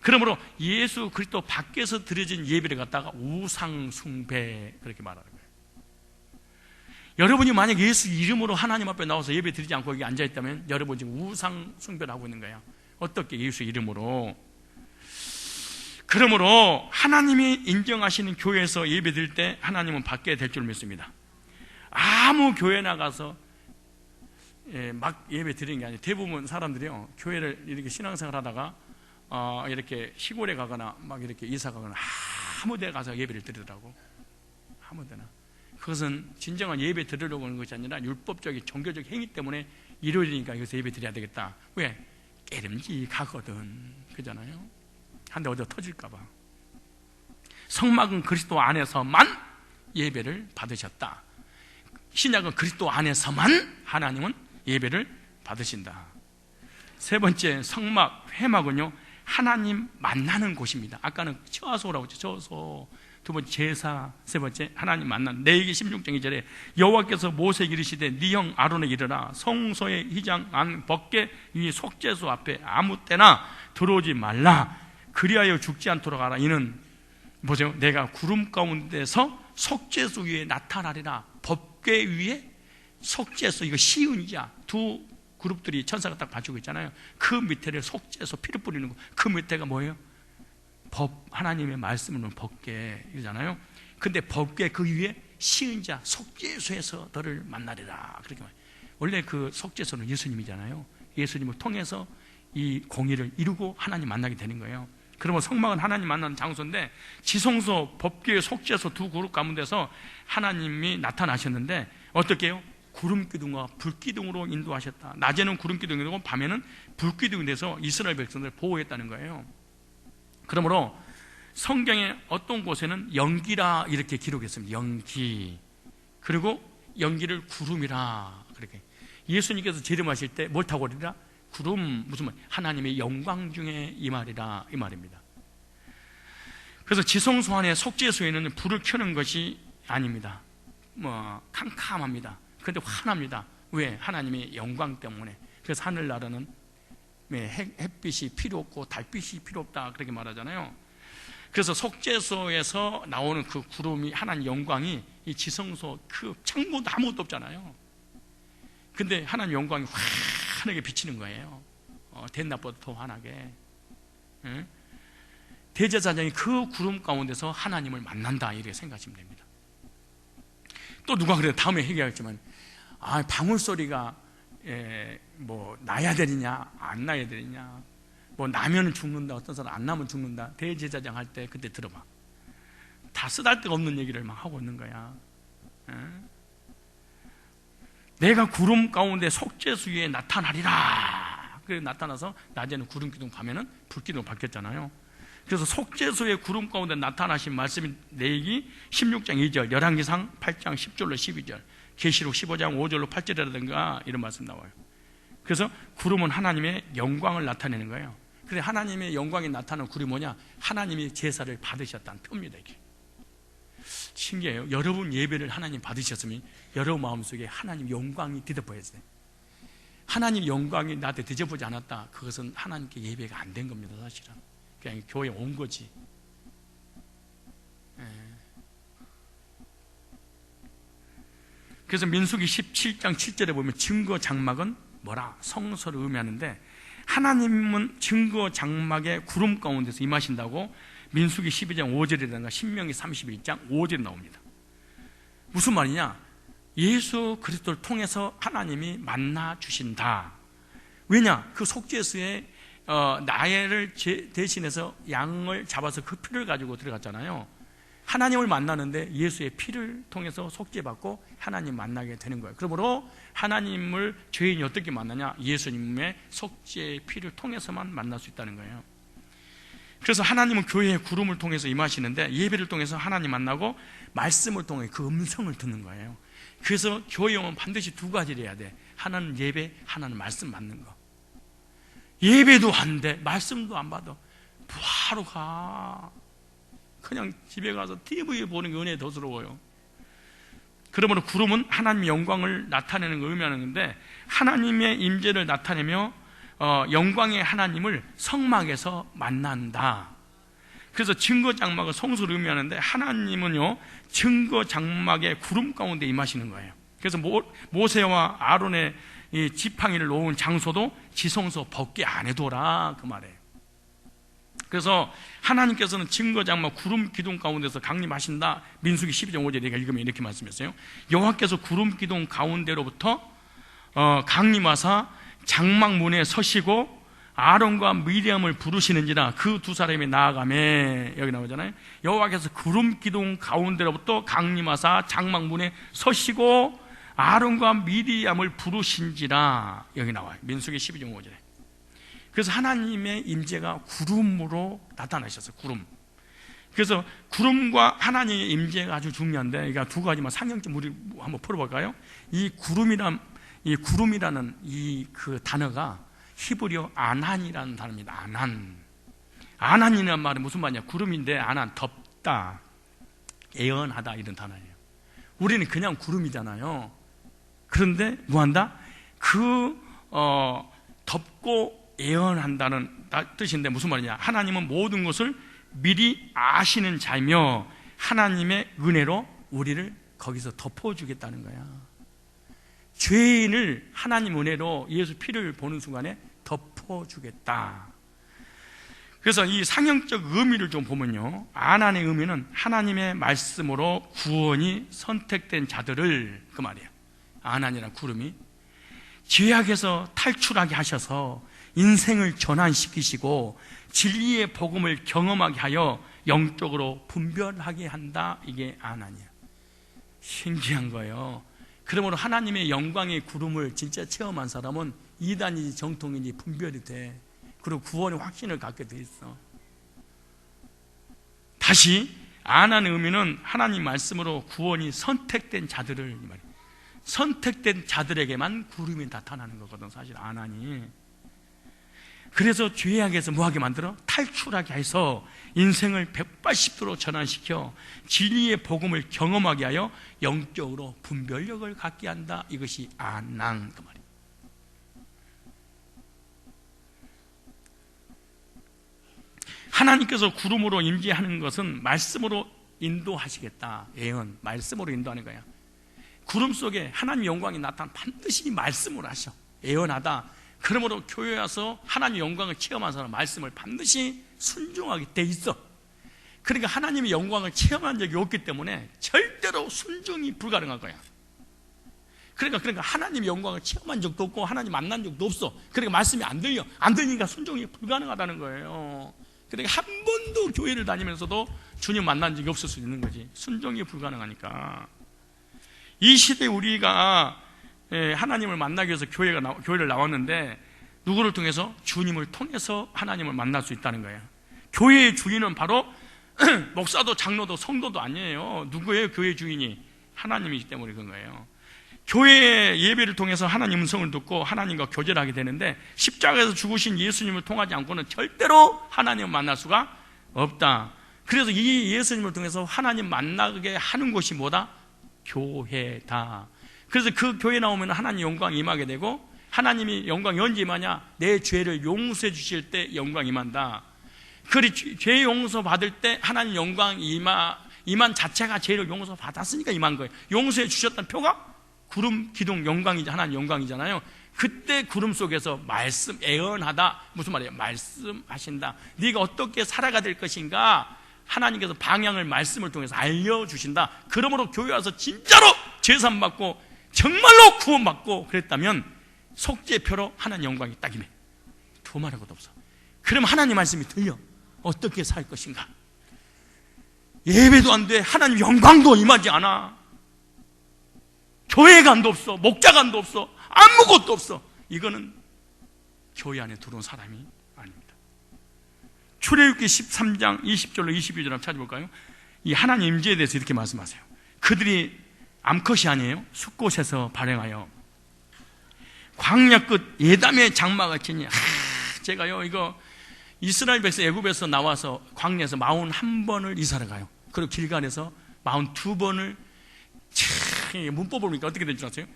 그러므로 예수 그리스도 밖에서 드려진 예배를 갖다가 우상 숭배 그렇게 말하는 거예요. 여러분이 만약 예수 이름으로 하나님 앞에 나와서 예배 드리지 않고 여기 앉아있다면 여러분 지금 우상 숭배를 하고 있는 거예요. 어떻게 예수 이름으로? 그러므로 하나님이 인정하시는 교회에서 예배 드릴 때 하나님은 받게 될 줄 믿습니다. 아무 교회 나가서 막 예배 드리는 게 아니에요. 대부분 사람들이요, 교회를 이렇게 신앙생활 하다가 이렇게 시골에 가거나 막 이렇게 이사 가거나 아무 데 가서 예배를 드리더라고. 아무 데나. 그것은 진정한 예배 드리려고 하는 것이 아니라 율법적인 종교적 행위 때문에 이루어지니까 여기서 예배 드려야 되겠다. 왜? 깨름지 가거든. 그잖아요. 한데 어디가 터질까봐. 성막은 그리스도 안에서만 예배를 받으셨다. 신약은 그리스도 안에서만 하나님은 예배를 받으신다. 세 번째, 성막, 회막은요, 하나님 만나는 곳입니다. 아까는 처소라고 했죠. 처소. 두 번째 제사, 세 번째 하나님 만난. 레위기 16장 2절에 여호와께서 모세에게 이르시되 네 형 아론에게 이르라. 성소의 휘장 안 벗게 이 속죄소 앞에 아무 때나 들어오지 말라. 그리하여 죽지 않도록 하라. 이는 뭐죠? 내가 구름 가운데서 속죄소 위에 나타나리라. 법궤 위에 속죄소, 이거 시은 자 두 그룹들이 천사가 딱 봐주고 있잖아요. 그 밑에를 속죄소, 피를 뿌리는 거. 그 밑에가 뭐예요? 법, 하나님의 말씀은 법궤이잖아요. 근데 법궤 그 위에 시은 자, 속죄소에서 너를 만나리라. 그렇게 말해요. 원래 그 속죄소는 예수님이잖아요. 예수님을 통해서 이 공의를 이루고 하나님 만나게 되는 거예요. 그러면 성막은 하나님 만나는 장소인데, 지성소, 법궤, 속죄소 두 그룹 가운데서 하나님이 나타나셨는데 어떻게 해요? 구름기둥과 불기둥으로 인도하셨다. 낮에는 구름기둥이 되고 밤에는 불기둥이 돼서 이스라엘 백성들을 보호했다는 거예요. 그러므로 성경의 어떤 곳에는 연기라 이렇게 기록했습니다. 연기. 그리고 연기를 구름이라 그렇게. 예수님께서 재림하실 때 뭘 타고 오리라? 구름, 무슨 말? 하나님의 영광 중에 임하리라 이 말입니다. 그래서 지성소 안에 속죄소에는 불을 켜는 것이 아닙니다. 캄캄합니다. 그런데 환합니다. 왜? 하나님의 영광 때문에. 그래서 하늘나라는 햇빛이 필요 없고 달빛이 필요 없다 그렇게 말하잖아요. 그래서 속죄소에서 나오는 그 구름이, 하나님 영광이 이 지성소 그 창문도 아무것도 없잖아요. 근데 하나님 영광이 환하게 비치는 거예요. 대낮보다 더 환하게. 응? 대제사장이 그 구름 가운데서 하나님을 만난다 이렇게 생각하시면 됩니다. 또 누가 그래도 다음에 얘기하겠지만, 방울 소리가 뭐 나야 되느냐 안 나야 되느냐, 뭐 나면 죽는다, 어떤 사람 안 나면 죽는다. 대제사장 할 때 그때 들어봐. 다 쓰잘데가 없는 얘기를 막 하고 있는 거야. 내가 구름 가운데 속죄소 위에 나타나리라. 그래서 나타나서 낮에는 구름기둥, 밤에는 불기둥 바뀌었잖아요. 그래서 속죄소의 구름 가운데 나타나신 말씀이 레위기 16장 2절, 열왕기상 8장 10절로 12절, 계시록 15장 5절로 8절이라든가 이런 말씀 나와요. 그래서 구름은 하나님의 영광을 나타내는 거예요. 그런데 하나님의 영광이 나타나는 구름이 뭐냐? 하나님이 제사를 받으셨다는 표입니다. 이게 신기해요. 여러분 예배를 하나님 받으셨으면 여러분 마음속에 하나님 영광이 뒤덮여 있어요. 하나님 영광이 나한테 대접하지 않았다, 그것은 하나님께 예배가 안 된 겁니다. 사실은 그냥 교회에 온 거지. 그래서 민수기 17장 7절에 보면 증거 장막은 뭐라? 성소를 의미하는데, 하나님은 증거 장막의 구름 가운데서 임하신다고 민수기 12장 5절이라든가 신명기 31장 5절에 나옵니다. 무슨 말이냐? 예수 그리스도를 통해서 하나님이 만나 주신다. 왜냐? 그 속죄수에 나를 대신해서 양을 잡아서 그 피를 가지고 들어갔잖아요. 하나님을 만나는데 예수의 피를 통해서 속죄받고 하나님 만나게 되는 거예요. 그러므로 하나님을 죄인이 어떻게 만나냐? 예수님의 속죄의 피를 통해서만 만날 수 있다는 거예요. 그래서 하나님은 교회의 구름을 통해서 임하시는데, 예배를 통해서 하나님 만나고 말씀을 통해 그 음성을 듣는 거예요. 그래서 교회 오면 반드시 두 가지를 해야 돼. 하나는 예배, 하나는 말씀 받는 거. 예배도 안 돼, 말씀도 안 받아, 뭐하러 가? 그냥 집에 가서 TV 보는 게 은혜에 더스러워요. 그러므로 구름은 하나님의 영광을 나타내는 걸 의미하는 건데, 하나님의 임재를 나타내며 영광의 하나님을 성막에서 만난다. 그래서 증거 장막은 성소를 의미하는데, 하나님은요 증거 장막의 구름 가운데 임하시는 거예요. 그래서 모세와 아론의 이 지팡이를 놓은 장소도 지성소 벗게 안 해둬라, 그 말이에요. 그래서 하나님께서는 증거 장막 구름 기둥 가운데서 강림하신다. 민수기 12장 5절에 내가 읽으면 이렇게 말씀했어요. 여호와께서 구름 기둥 가운데로부터 강림하사 장막 문에 서시고 아론과 미리암을 부르시는지라. 그 두 사람이 나아가매, 여기 나오잖아요. 여호와께서 구름 기둥 가운데로부터 강림하사 장막 문에 서시고 아론과 미리암을 부르신지라, 여기 나와요. 민수기 12장 5절에. 그래서 하나님의 임재가 구름으로 나타나셨어요. 구름. 그래서 구름과 하나님의 임재가 아주 중요한데, 그러니까 두 가지만 상형점 우리 한번 풀어볼까요? 이 구름이라는 이 그 단어가 히브리어 아난이라는 단어입니다. 아난이라는 말은 무슨 말이냐? 구름인데 아난, 덥다, 애언하다, 이런 단어예요. 우리는 그냥 구름이잖아요. 그런데 뭐한다? 덥고 예언한다는 뜻인데 무슨 말이냐? 하나님은 모든 것을 미리 아시는 자이며 하나님의 은혜로 우리를 거기서 덮어주겠다는 거야. 죄인을 하나님 은혜로 예수 피를 보는 순간에 덮어주겠다. 그래서 이 상형적 의미를 좀 보면요, 아난의 의미는 하나님의 말씀으로 구원이 선택된 자들을, 그 말이에요. 아난이란 구름이 죄악에서 탈출하게 하셔서 인생을 전환시키시고 진리의 복음을 경험하게 하여 영적으로 분별하게 한다. 이게 아난이야. 신기한 거예요. 그러므로 하나님의 영광의 구름을 진짜 체험한 사람은 이단인지 정통인지 분별이 돼. 그리고 구원의 확신을 갖게 돼 있어. 다시 아난의 의미는 하나님 말씀으로 구원이 선택된 자들을, 이 말이에요. 선택된 자들에게만 구름이 나타나는 거거든, 사실 아난이. 그래서 죄악에서 뭐하게 만들어? 탈출하게 해서 인생을 180도로 전환시켜 진리의 복음을 경험하게 하여 영적으로 분별력을 갖게 한다. 이것이 아난, 그 말이에요. 하나님께서 구름으로 임재하는 것은 말씀으로 인도하시겠다. 예언, 말씀으로 인도하는 거야. 구름 속에 하나님의 영광이 나타나면 반드시 말씀으로 하셔. 예언하다. 그러므로 교회에 와서 하나님의 영광을 체험한 사람 말씀을 반드시 순종하게 돼 있어. 그러니까 하나님의 영광을 체험한 적이 없기 때문에 절대로 순종이 불가능한 거야. 그러니까 하나님의 영광을 체험한 적도 없고 하나님 만난 적도 없어. 그러니까 말씀이 안 들리니까 순종이 불가능하다는 거예요. 그러니까 한 번도 교회를 다니면서도 주님 만난 적이 없을 수 있는 거지. 순종이 불가능하니까. 이 시대에 우리가 하나님을 만나기 위해서 교회를 나왔는데 누구를 통해서? 주님을 통해서 하나님을 만날 수 있다는 거예요. 교회의 주인은 바로 목사도 장로도 성도도 아니에요. 누구예요? 교회 주인이 하나님이기 때문에 그런 거예요. 교회의 예배를 통해서 하나님 음성을 듣고 하나님과 교제를 하게 되는데, 십자가에서 죽으신 예수님을 통하지 않고는 절대로 하나님을 만날 수가 없다. 그래서 이 예수님을 통해서 하나님 만나게 하는 곳이 뭐다? 교회다. 그래서 그 교회 나오면 하나님 영광이 임하게 되고 하나님이 영광이 언제 임하냐? 내 죄를 용서해 주실 때 영광이 임한다. 그리 죄 용서 받을 때 하나님 영광이 임한 자체가 죄를 용서 받았으니까 임한 거예요. 용서해 주셨다는 표가 구름, 기둥, 영광이지, 하나님 영광이잖아요. 그때 구름 속에서 말씀, 애언하다. 무슨 말이에요? 말씀하신다. 네가 어떻게 살아가야 될 것인가 하나님께서 방향을 말씀을 통해서 알려주신다. 그러므로 교회 와서 진짜로 제산 받고 정말로 구원받고 그랬다면 속죄표로 하나님 영광이 딱 임해. 두 말할 것도 없어. 그럼 하나님 말씀이 들려. 어떻게 살 것인가? 예배도 안 돼. 하나님 영광도 임하지 않아. 교회관도 없어. 목자관도 없어. 아무것도 없어. 이거는 교회 안에 들어온 사람이 아닙니다. 출애굽기 13장 20절로 22절 한번 찾아볼까요? 이 하나님 임재에 대해서 이렇게 말씀하세요. 그들이 암컷이 아니에요. 숫곳에서 발행하여 광야 끝 예담의 장막을 치니 제가요 이거 이스라엘 백성 애굽에서 나와서 광야에서 41번을 이사를 가요. 그리고 길갈에서 42번을 문법을 보니까 어떻게 된 줄 아세요?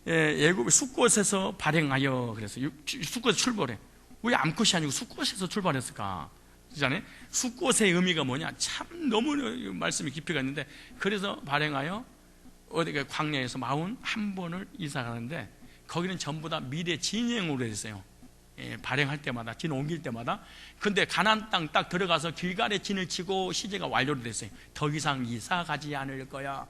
애굽 숫곳에서 발행하여 그래서 숫곳에서 출발해. 왜 암컷이 아니고 숫곳에서 출발했을까? 그잖아요. 숫곳의 의미가 뭐냐? 참 너무 말씀이 깊이가 있는데 그래서 발행하여 어디가 광야에서 41번을 이사 가는데 거기는 전부 다 미래 진행으로 했어요. 발행할 때마다 진 옮길 때마다. 근데 가나안 땅 딱 들어가서 길갈에 진을 치고 시제가 완료로 됐어요. 더 이상 이사 가지 않을 거야.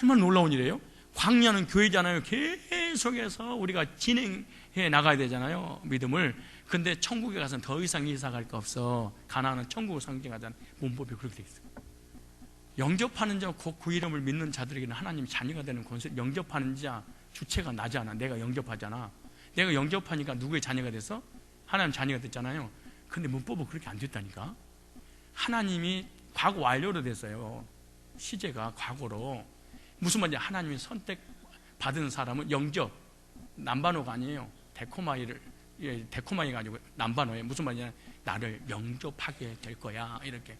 얼마나 놀라운 일이에요. 광야는 교회잖아요. 계속해서 우리가 진행해 나가야 되잖아요, 믿음을. 근데 천국에 가서는 더 이상 이사 갈 거 없어. 가나안은 천국을 상징하자는 문법이 그렇게 되어 있어요. 영접하는 자, 그 이름을 믿는 자들에게는 하나님 자녀가 되는 권세. 영접하는 자 주체가 나지 않아. 내가 영접하잖아. 내가 영접하니까 누구의 자녀가 돼서? 하나님 자녀가 됐잖아요. 근데 문법은 그렇게 안 됐다니까. 하나님이 과거 완료로 됐어요. 시제가 과거로. 무슨 말이냐? 하나님이 선택받은 사람은 영접, 남반호가 아니에요. 데코마이가 아니고 남반호예요. 무슨 말이냐? 나를 영접하게 될 거야. 이렇게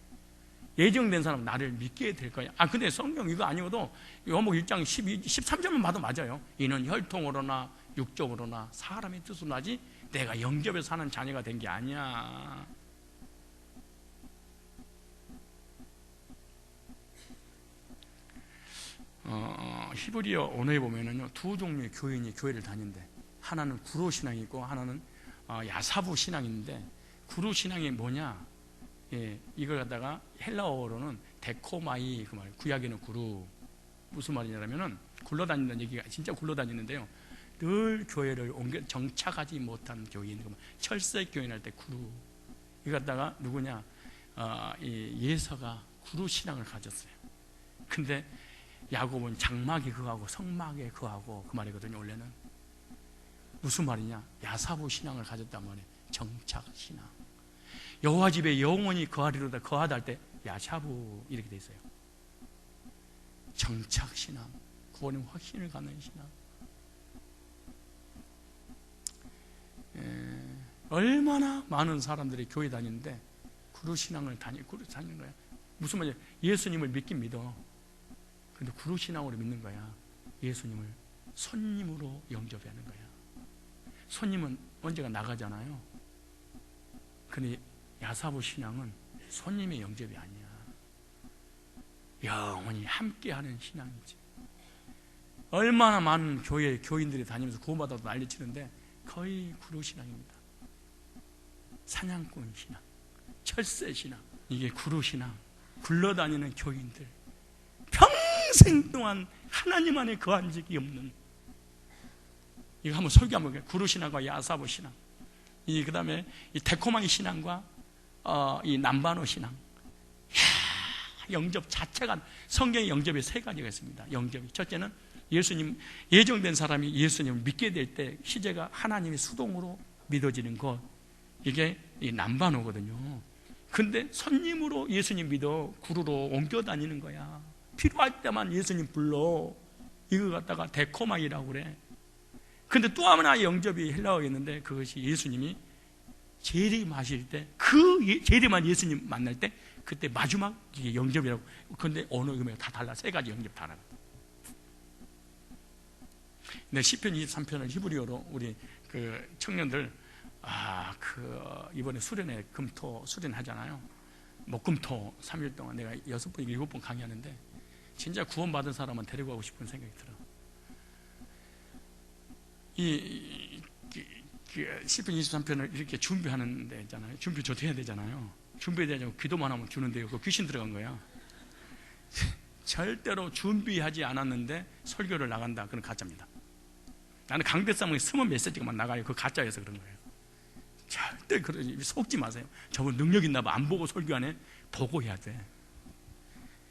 예정된 사람은 나를 믿게 될 거야. 근데 성경 이거 아니어도 요한복 1장 13절만 봐도 맞아요. 이는 혈통으로나 육적으로나 사람의 뜻으로 나지 내가 영접해서 사는 자녀가 된 게 아니야. 히브리어 언어에 보면은요 두 종류의 교인이 교회를 다닌대. 하나는 구로 신앙이 있고 하나는 야사부 신앙이 있는데, 구로 신앙이 뭐냐? 이걸 갖다가 헬라어로는 데코마이 그 말. 구약에는 구루. 무슨 말이냐면은 굴러다닌다는 얘기가 진짜 굴러다니는데요. 늘 교회를 정착하지 못한 교인, 철새 교인 할 때 구루. 이거 갖다가 누구냐? 예서가 구루 신앙을 가졌어요. 근데 야곱은 장막이 그하고 성막에 그하고 그 말이거든요. 원래는 무슨 말이냐? 야사부 신앙을 가졌단 말이에요. 정착 신앙. 여호와 집에 영원히 거하리로다. 거하다 할 때 야샤부 이렇게 돼 있어요. 정착 신앙, 구원의 확신을 갖는 신앙. 얼마나 많은 사람들이 교회 다니는데 구루 신앙을 다니는 거야. 무슨 말이야? 예수님을 믿긴 믿어. 근데 구루 신앙으로 믿는 거야. 예수님을 손님으로 영접해야 하는 거야. 손님은 언제가 나가잖아요. 근데 야사부 신앙은 손님의 영접이 아니야. 영원히 함께하는 신앙이지. 얼마나 많은 교회 교인들이 다니면서 구원받아도 난리치는데 거의 구루 신앙입니다. 사냥꾼 신앙, 철새 신앙. 이게 구루 신앙. 굴러다니는 교인들, 평생 동안 하나님 안에 거한 적이 없는. 이거 한번 설교 한번 해볼게요. 구루 신앙과 야사부 신앙. 그 다음에 이 데코마이 신앙과 이 남반호 신앙. 영접 자체가, 성경의 영접에 세 가지가 있습니다. 영접이. 첫째는 예수님, 예정된 사람이 예수님을 믿게 될 때 시제가 하나님의 수동으로 믿어지는 것. 이게 이 남반호거든요. 근데 손님으로 예수님 믿어 구루로 옮겨 다니는 거야. 필요할 때만 예수님 불러. 이거 갖다가 데코마이라고 그래. 근데 또 하나의 영접이 헬라어에 있는데 그것이 예수님이 재림하실 때, 재림한 예수님 만날 때 그때 마지막 이게 영접이라고. 근데 언어 의미가 다 달라. 세 가지 영접 다 달라. 내 시편 23편을 히브리어로 우리 그 청년들 이번에 수련회 금토 수련하잖아요. 목금토 3일 동안 내가 6번 7번 강의하는데 진짜 구원받은 사람은 데리고 가고 싶은 생각이 들어. 시편 23편을 이렇게 준비하는 데 있잖아요. 준비 저도 해야 되잖아요. 준비되자고 기도만 하면 주는데요. 그 귀신 들어간 거야. 절대로 준비하지 않았는데 설교를 나간다. 그건 가짜입니다. 나는 강대상에 스먼 메시지가만 나가요. 그 가짜여서 그런 거예요. 절대 속지 마세요. 저분 능력 있나 봐. 안 보고 설교하네. 보고 해야 돼.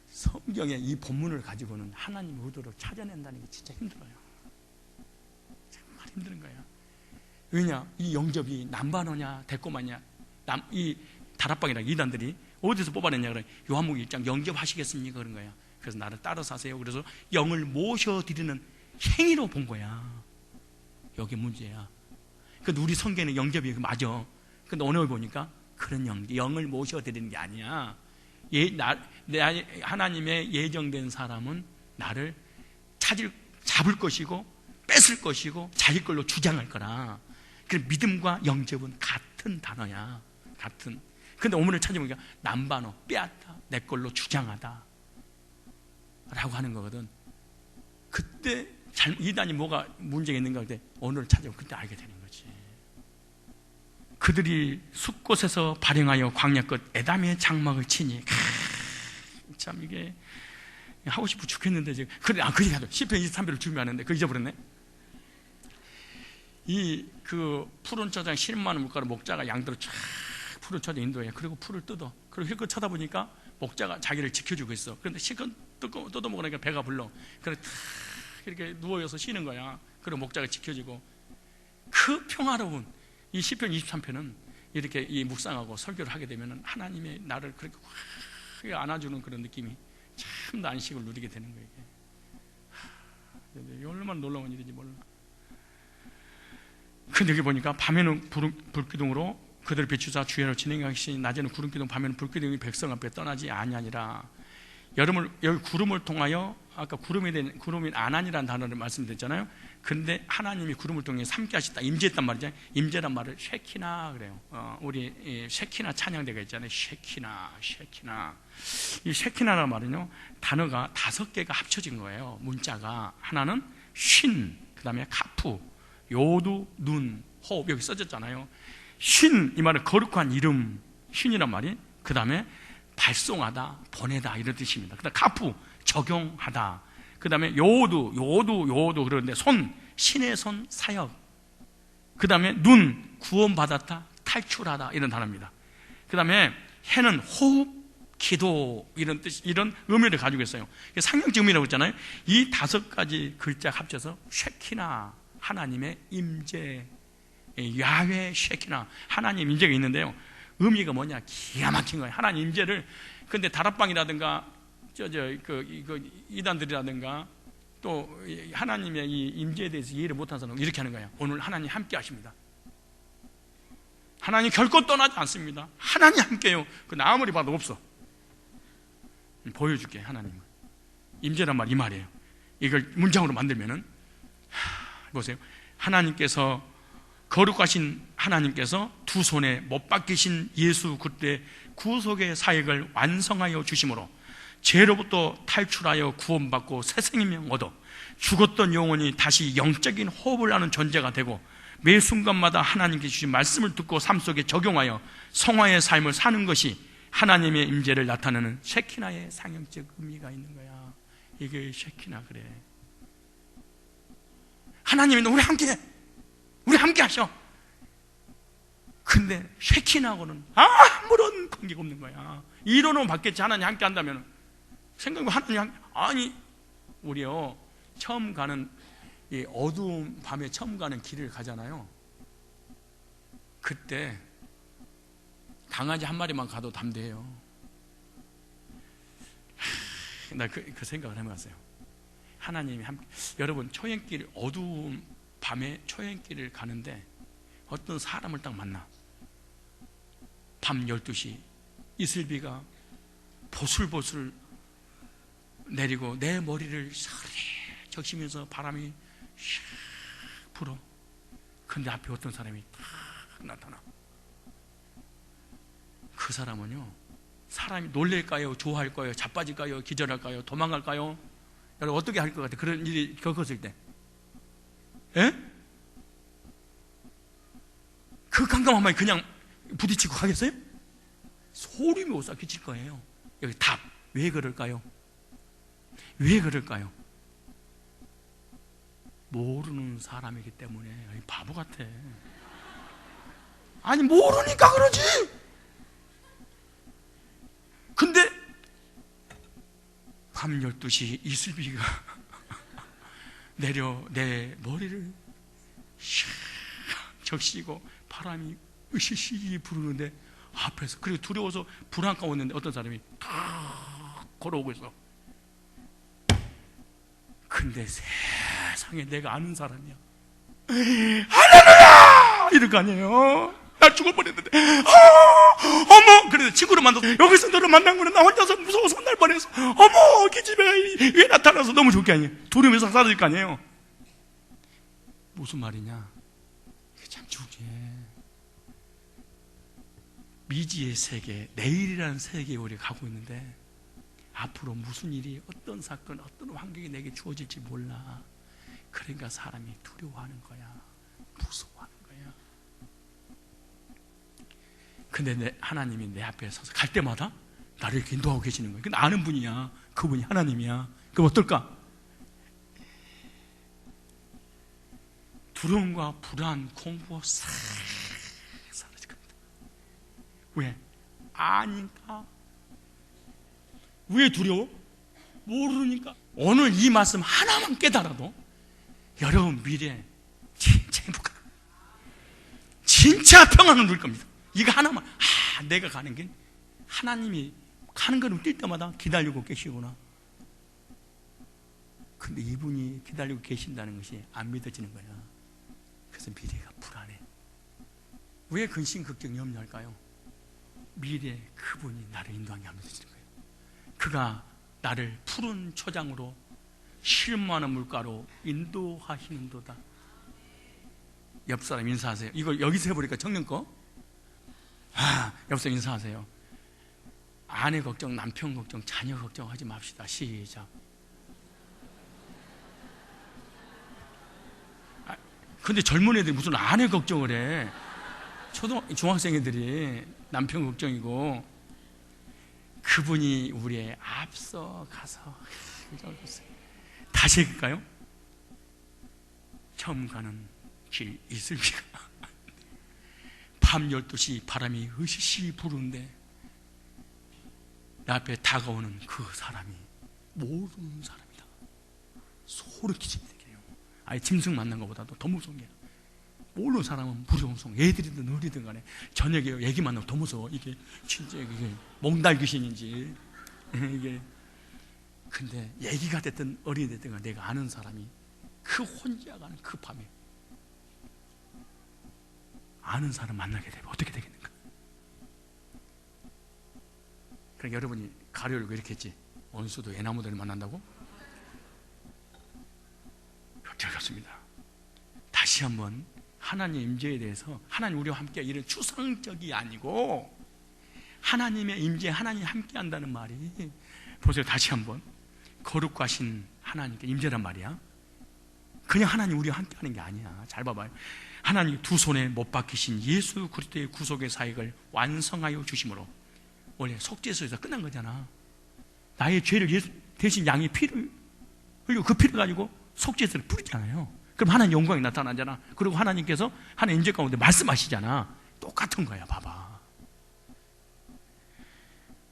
성경의 이 본문을 가지고는 하나님의 의도를 찾아낸다는 게 진짜 힘들어요. 정말 힘든 거예요. 왜냐? 이 영접이 남반어냐 대꼬마냐, 이 다락방이랑 이단들이 어디서 뽑아냈냐 그래. 요한복음 1장 영접하시겠습니까? 그런 거야. 그래서 나를 따라서 하세요. 그래서 영을 모셔드리는 행위로 본 거야. 여기 문제야. 근데 우리 성경에는 영접이 맞아. 근데 오늘 보니까 그런 영을 모셔드리는 게 아니야. 하나님의 예정된 사람은 나를 잡을 것이고 뺏을 것이고 자기 걸로 주장할 거라. 그 믿음과 영접은 같은 단어야. 같은. 근데 오늘을 찾아보니까 남반어, 빼앗다, 내 걸로 주장하다 라고 하는 거거든. 그때 이단이 뭐가 문제가 있는가 할 때 오늘을 찾아보면 그때 알게 되는 거지. 그들이 숲곳에서 발행하여 광야 끝 에담의 장막을 치니 참 이게 하고 싶어 죽겠는데 지금 그래 그 얘기하죠. 시편 23편을 준비하는데 그거 잊어버렸네. 그 푸른 초장 10만 물가로 목자가 양들을 쫙 푸른 초장 인도해. 그리고 풀을 뜯어. 그리고 힐끗 쳐다보니까 목자가 자기를 지켜주고 있어. 그런데 실컷 뜯어 먹으니까 배가 불러. 그래 이렇게 누워서 쉬는 거야. 그리고 목자가 지켜주고. 그 평화로운 이 시편 23편은 이렇게 이 묵상하고 설교를 하게 되면 하나님의 나를 그렇게 확 안아주는 그런 느낌이 참 더 안식을 누리게 되는 거예요. 이게 얼마나 놀라운 일인지 몰라. 근데 여기 보니까 밤에는 불기둥으로 그들을 비추사 주야로 진행하시니 낮에는 구름기둥 밤에는 불기둥이 백성 앞에 떠나지 아니하니라. 여기 구름을 통하여 아까 구름이 아난이라는 단어를 말씀드렸잖아요. 근데 하나님이 구름을 통해 함께 하셨다. 임재했단 말이죠. 임재란 말을 쉐키나 그래요. 우리 쉐키나 찬양대가 있잖아요. 쉐키나. 이 쉐키나라는 말은요. 단어가 5개가 합쳐진 거예요. 문자가 하나는 쉰, 그다음에 카프, 요두, 눈, 호흡 여기 써졌잖아요. 쉰 이 말은 거룩한 이름, 쉰이란 말이. 그다음에 발송하다, 보내다 이런 뜻입니다. 그다음 카프 적용하다. 그다음에 요두 그러는데 손, 신의 손 사역. 그다음에 눈 구원받았다, 탈출하다 이런 단어입니다. 그다음에 해는 호흡, 기도 이런 뜻, 이런 의미를 가지고 있어요. 상형적 의미라고 했잖아요. 이 5가지 글자 합쳐서 쉐키나 하나님의 임재, 야훼 쉐키나 하나님 임재가 있는데요. 의미가 뭐냐? 기가 막힌 거예요. 하나님 임재를. 근데 다락방이라든가 이단들이라든가 또 하나님의 이 임재에 대해서 이해를 못한 사람은 이렇게 하는 거예요. 오늘 하나님 함께 하십니다. 하나님 결코 떠나지 않습니다. 하나님 함께요. 그 아무리 봐도 없어. 보여줄게. 하나님은 임재란 말 이 말이에요. 이걸 문장으로 만들면은 보세요. 하나님께서 거룩하신 하나님께서 두 손에 못 박히신 예수 그때 구속의 사역을 완성하여 주심으로 죄로부터 탈출하여 구원받고 새 생명 얻어 죽었던 영혼이 다시 영적인 호흡을 하는 존재가 되고 매 순간마다 하나님께 주신 말씀을 듣고 삶 속에 적용하여 성화의 삶을 사는 것이 하나님의 임재를 나타내는 쉐키나의 상형적 의미가 있는 거야. 이게 쉐키나 그래. 하나님이 우리 함께 하셔. 근데 쉐키나하고는 아무런 관계가 없는 거야. 이론은 받겠지. 하나님 함께 한다면. 생각해보면 하나님 아니 우리요 처음 가는 이 어두운 밤에 처음 가는 길을 가잖아요. 그때 강아지 한 마리만 가도 담대해요. 나 그 생각을 해봤어요. 하나님이 함께. 여러분 초행길 어두운 밤에 초행길을 가는데 어떤 사람을 딱 만나. 밤 12시 이슬비가 보슬보슬 내리고 내 머리를 적시면서 바람이 풀어. 근데 앞에 어떤 사람이 딱 나타나. 그 사람은요, 사람이 놀랄까요? 좋아할까요? 자빠질까요? 기절할까요? 도망갈까요? 여러분 어떻게 할 것 같아요? 그런 일이 겪었을 때. 예? 그 깜깜한 밤에 그냥 부딪히고 가겠어요? 소름이 오싹해질 거예요. 여기 답. 왜 그럴까요? 왜 그럴까요? 모르는 사람이기 때문에. 아니, 바보 같아. 아니, 모르니까 그러지. 근데 밤 12시 이슬비가 내려 내 머리를 샥 적시고 바람이 으시시 부르는데 앞에서, 그리고 두려워서 불안 가운데 어떤 사람이 탁 걸어오고 있어. 근데 세상에 내가 아는 사람이야. 할렐루야! 이럴 거 아니에요. 나 죽어버렸는데, 어머! 그래서 친구를 만나서, 여기서 너를 만난 거는 나 혼자서 무서워서 혼날 뻔했어. 어머! 기집애 왜 나타나서 너무 좋을 게 아니에요. 두려움에서 사라질 거 아니에요. 무슨 말이냐? 이게 참 중요해. 미지의 세계, 내일이라는 세계에 우리가 가고 있는데, 앞으로 무슨 일이, 어떤 사건, 어떤 환경이 내게 주어질지 몰라. 그러니까 사람이 두려워하는 거야. 무서워하는 거야. 근데 하나님이 내 앞에 서서 갈 때마다 나를 이렇게 인도하고 계시는 거예요. 근데 아는 분이야. 그분이 하나님이야. 그럼 어떨까? 두려움과 불안, 공포가 싹 사라질 겁니다. 왜? 아니까. 왜 두려워? 모르니까. 오늘 이 말씀 하나만 깨달아도 여러분 미래에 진짜 행복하다. 진짜 평안을 누릴 겁니다. 이거 하나만. 내가 가는 길, 하나님이 가는 걸음 뛸 때마다 기다리고 계시구나. 근데 이분이 기다리고 계신다는 것이 안 믿어지는 거야. 그래서 미래가 불안해. 왜 근심, 걱정, 염려할까요? 미래에 그분이 나를 인도하게 안 믿어지는 거예요. 그가 나를 푸른 초장으로 실만한 물가로 인도하시는도다. 옆 사람 인사하세요. 이걸 여기서 해보니까 청년 거. 옆 사람 인사하세요. 아내 걱정, 남편 걱정, 자녀 걱정하지 맙시다. 시작. 근데 젊은 애들이 무슨 아내 걱정을 해. 중학생 애들이 남편 걱정이고. 그분이 우리의 앞서 가서. 다시 해볼까요? 처음 가는 길 이슬비가 밤 12시 바람이 으시시 부르는데 내 앞에 다가오는 그 사람이 모르는 사람이다. 소름 끼치게 되게요. 아예 짐승 만난 것보다도 더 무서운 게, 모르는 사람은 무서운, 애들이든 어리든 간에 저녁에 애기 만나면 더 무서워. 이게 진짜 이게 몽달 귀신인지 이게. 근데 애기가 됐든 어린이 됐든 간에 내가 아는 사람이 그 혼자 가는 그 밤에 아는 사람 만나게 되면 어떻게 되겠는가? 그러니까 여러분이 가려 열고 이렇게 했지. 원수도 애나무들을 만난다고? 틀렸습니다. 다시 한번 하나님의 임재에 대해서, 하나님 우리와 함께 이런 추상적이 아니고 하나님의 임재, 하나님이 함께 한다는 말이, 보세요. 다시 한번 거룩하신 하나님께 임재란 말이야. 그냥 하나님 우리와 함께 하는 게 아니야. 잘 봐봐요. 하나님 두 손에 못 박히신 예수 그리스도의 구속의 사역을 완성하여 주심으로. 원래 속죄소에서 끝난 거잖아. 나의 죄를 예수 대신 양의 피를 흘리고 그 피를 가지고 속죄소를 뿌리잖아요. 그럼 하나님 영광이 나타나잖아. 그리고 하나님께서 하나님 임재 가운데 말씀하시잖아. 똑같은 거야. 봐봐.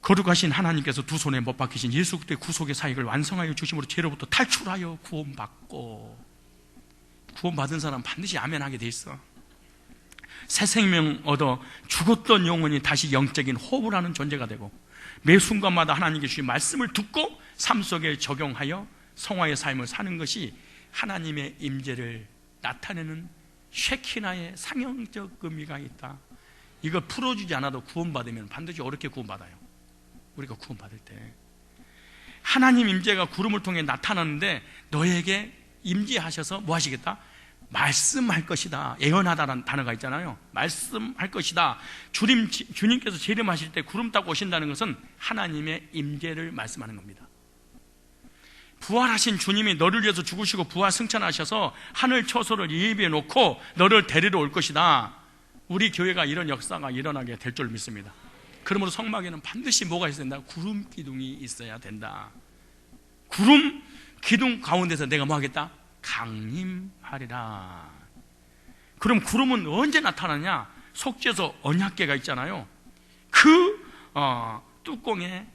거룩하신 하나님께서 두 손에 못 박히신 예수 그리스도의 구속의 사역을 완성하여 주심으로 죄로부터 탈출하여 구원받고. 구원받은 사람 반드시 아멘하게 돼 있어. 새 생명 얻어 죽었던 영혼이 다시 영적인 호흡을 하는 존재가 되고, 매 순간마다 하나님께 주신 말씀을 듣고 삶 속에 적용하여 성화의 삶을 사는 것이 하나님의 임재를 나타내는 쉐키나의 상형적 의미가 있다. 이거 풀어주지 않아도 구원받으면 반드시 어렵게 구원받아요. 우리가 구원받을 때 하나님 임재가 구름을 통해 나타나는데, 너에게 임재하셔서 뭐 하시겠다? 말씀할 것이다. 예언하다라는 단어가 있잖아요. 말씀할 것이다. 주님께서 재림하실 때 구름 타고 오신다는 것은 하나님의 임재를 말씀하는 겁니다. 부활하신 주님이 너를 위해서 죽으시고 부활 승천하셔서 하늘 처소를 예비해 놓고 너를 데리러 올 것이다. 우리 교회가 이런 역사가 일어나게 될 줄 믿습니다. 그러므로 성막에는 반드시 뭐가 있어야 된다? 구름 기둥이 있어야 된다. 구름 기둥 가운데서 내가 뭐 하겠다? 강림하리라. 그럼 구름은 언제 나타나냐? 속죄소 언약궤가 있잖아요. 그 뚜껑에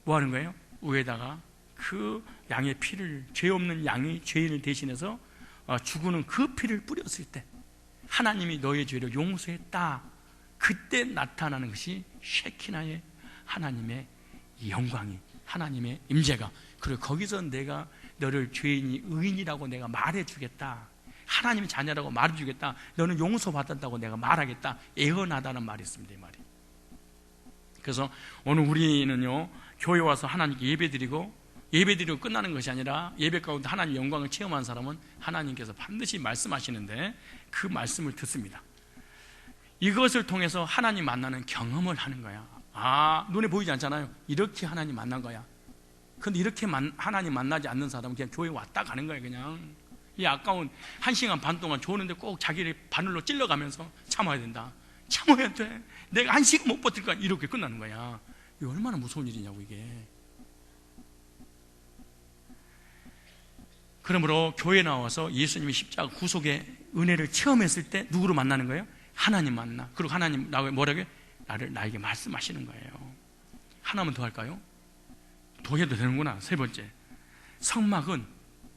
뭐 하는 거예요? 위에다가 그 양의 피를, 죄 없는 양이 죄인을 대신해서 죽는 그 피를 뿌렸을 때 하나님이 너의 죄를 용서했다. 그때 나타나는 것이 쉐키나의 하나님의 영광이, 하나님의 임재가. 그리고 거기서 내가 너를 죄인이 의인이라고 내가 말해주겠다. 하나님의 자녀라고 말해주겠다. 너는 용서받았다고 내가 말하겠다. 예언하다는 말이 있습니다. 이 말이. 그래서 오늘 우리는요, 교회 와서 하나님께 예배드리고 끝나는 것이 아니라 예배 가운데 하나님의 영광을 체험한 사람은 하나님께서 반드시 말씀하시는데 그 말씀을 듣습니다. 이것을 통해서 하나님 만나는 경험을 하는 거야. 눈에 보이지 않잖아요. 이렇게 하나님 만난 거야. 근데 이렇게 하나님 만나지 않는 사람은 그냥 교회 왔다 가는 거예요. 그냥 이 아까운 1시간 반 동안 좋은데 꼭 자기를 바늘로 찔러가면서 참아야 된다. 참아야 돼. 내가 1시간 못 버틸 거야. 이렇게 끝나는 거야. 이게 얼마나 무서운 일이냐고 이게. 그러므로 교회에 나와서 예수님이 십자가 구속의 은혜를 체험했을 때 누구로 만나는 거예요? 하나님 만나. 그리고 하나님 뭐라고요? 나에게 말씀하시는 거예요. 하나만 더 할까요? 더 해도 되는구나. 세 번째, 성막은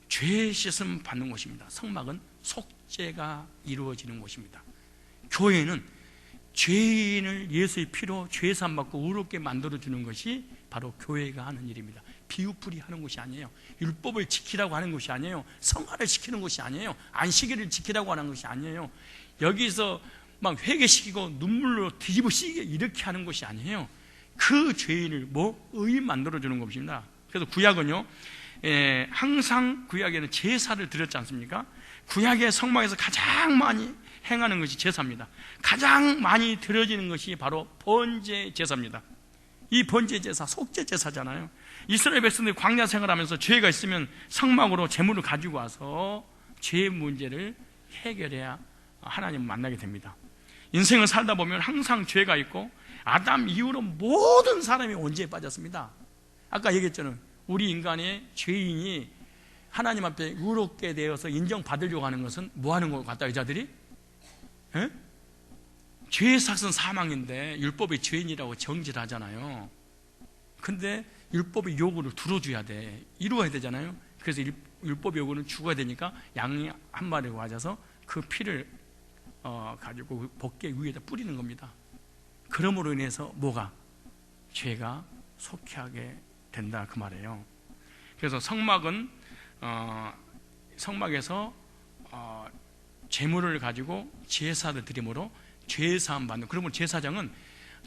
죄 씻음 받는 곳입니다. 성막은 속죄가 이루어지는 곳입니다. 교회는 죄인을 예수의 피로 죄사함 받고 의롭게 만들어주는 것이 바로 교회가 하는 일입니다. 비유풀이 하는 것이 아니에요. 율법을 지키라고 하는 것이 아니에요. 성화를 지키는 것이 아니에요. 안식일을 지키라고 하는 것이 아니에요. 여기서 막 회개시키고 눈물로 뒤집어쓰게 이렇게 하는 것이 아니에요. 그 죄인을 의인 만들어주는 것입니다. 그래서 구약은요, 항상 구약에는 제사를 드렸지 않습니까? 구약의 성막에서 가장 많이 행하는 것이 제사입니다. 가장 많이 드려지는 것이 바로 번제 제사입니다. 이 번제 제사, 속죄 제사잖아요. 이스라엘 백성들이 광야 생활하면서 죄가 있으면 성막으로 제물을 가지고 와서 죄 문제를 해결해야 하나님을 만나게 됩니다. 인생을 살다 보면 항상 죄가 있고 아담 이후로 모든 사람이 원죄에 빠졌습니다. 아까 얘기했잖아요. 우리 인간의 죄인이 하나님 앞에 의롭게 되어서 인정받으려고 하는 것은 뭐 하는 것 같다, 여자들이? 죄의 삭은 사망인데 율법의 죄인이라고 정죄를 하잖아요. 근데 율법의 요구를 들어줘야 돼. 이루어야 되잖아요. 그래서 율법의 요구는 죽어야 되니까 양이 한 마리를 가져서 그 피를 가지고 복개 위에다 뿌리는 겁니다. 그러므로 인해서 죄가 속하게 된다 그 말이에요. 그래서 성막에서 제물을 가지고 제사를 드림으로 죄사함 받는. 그러면 제사장은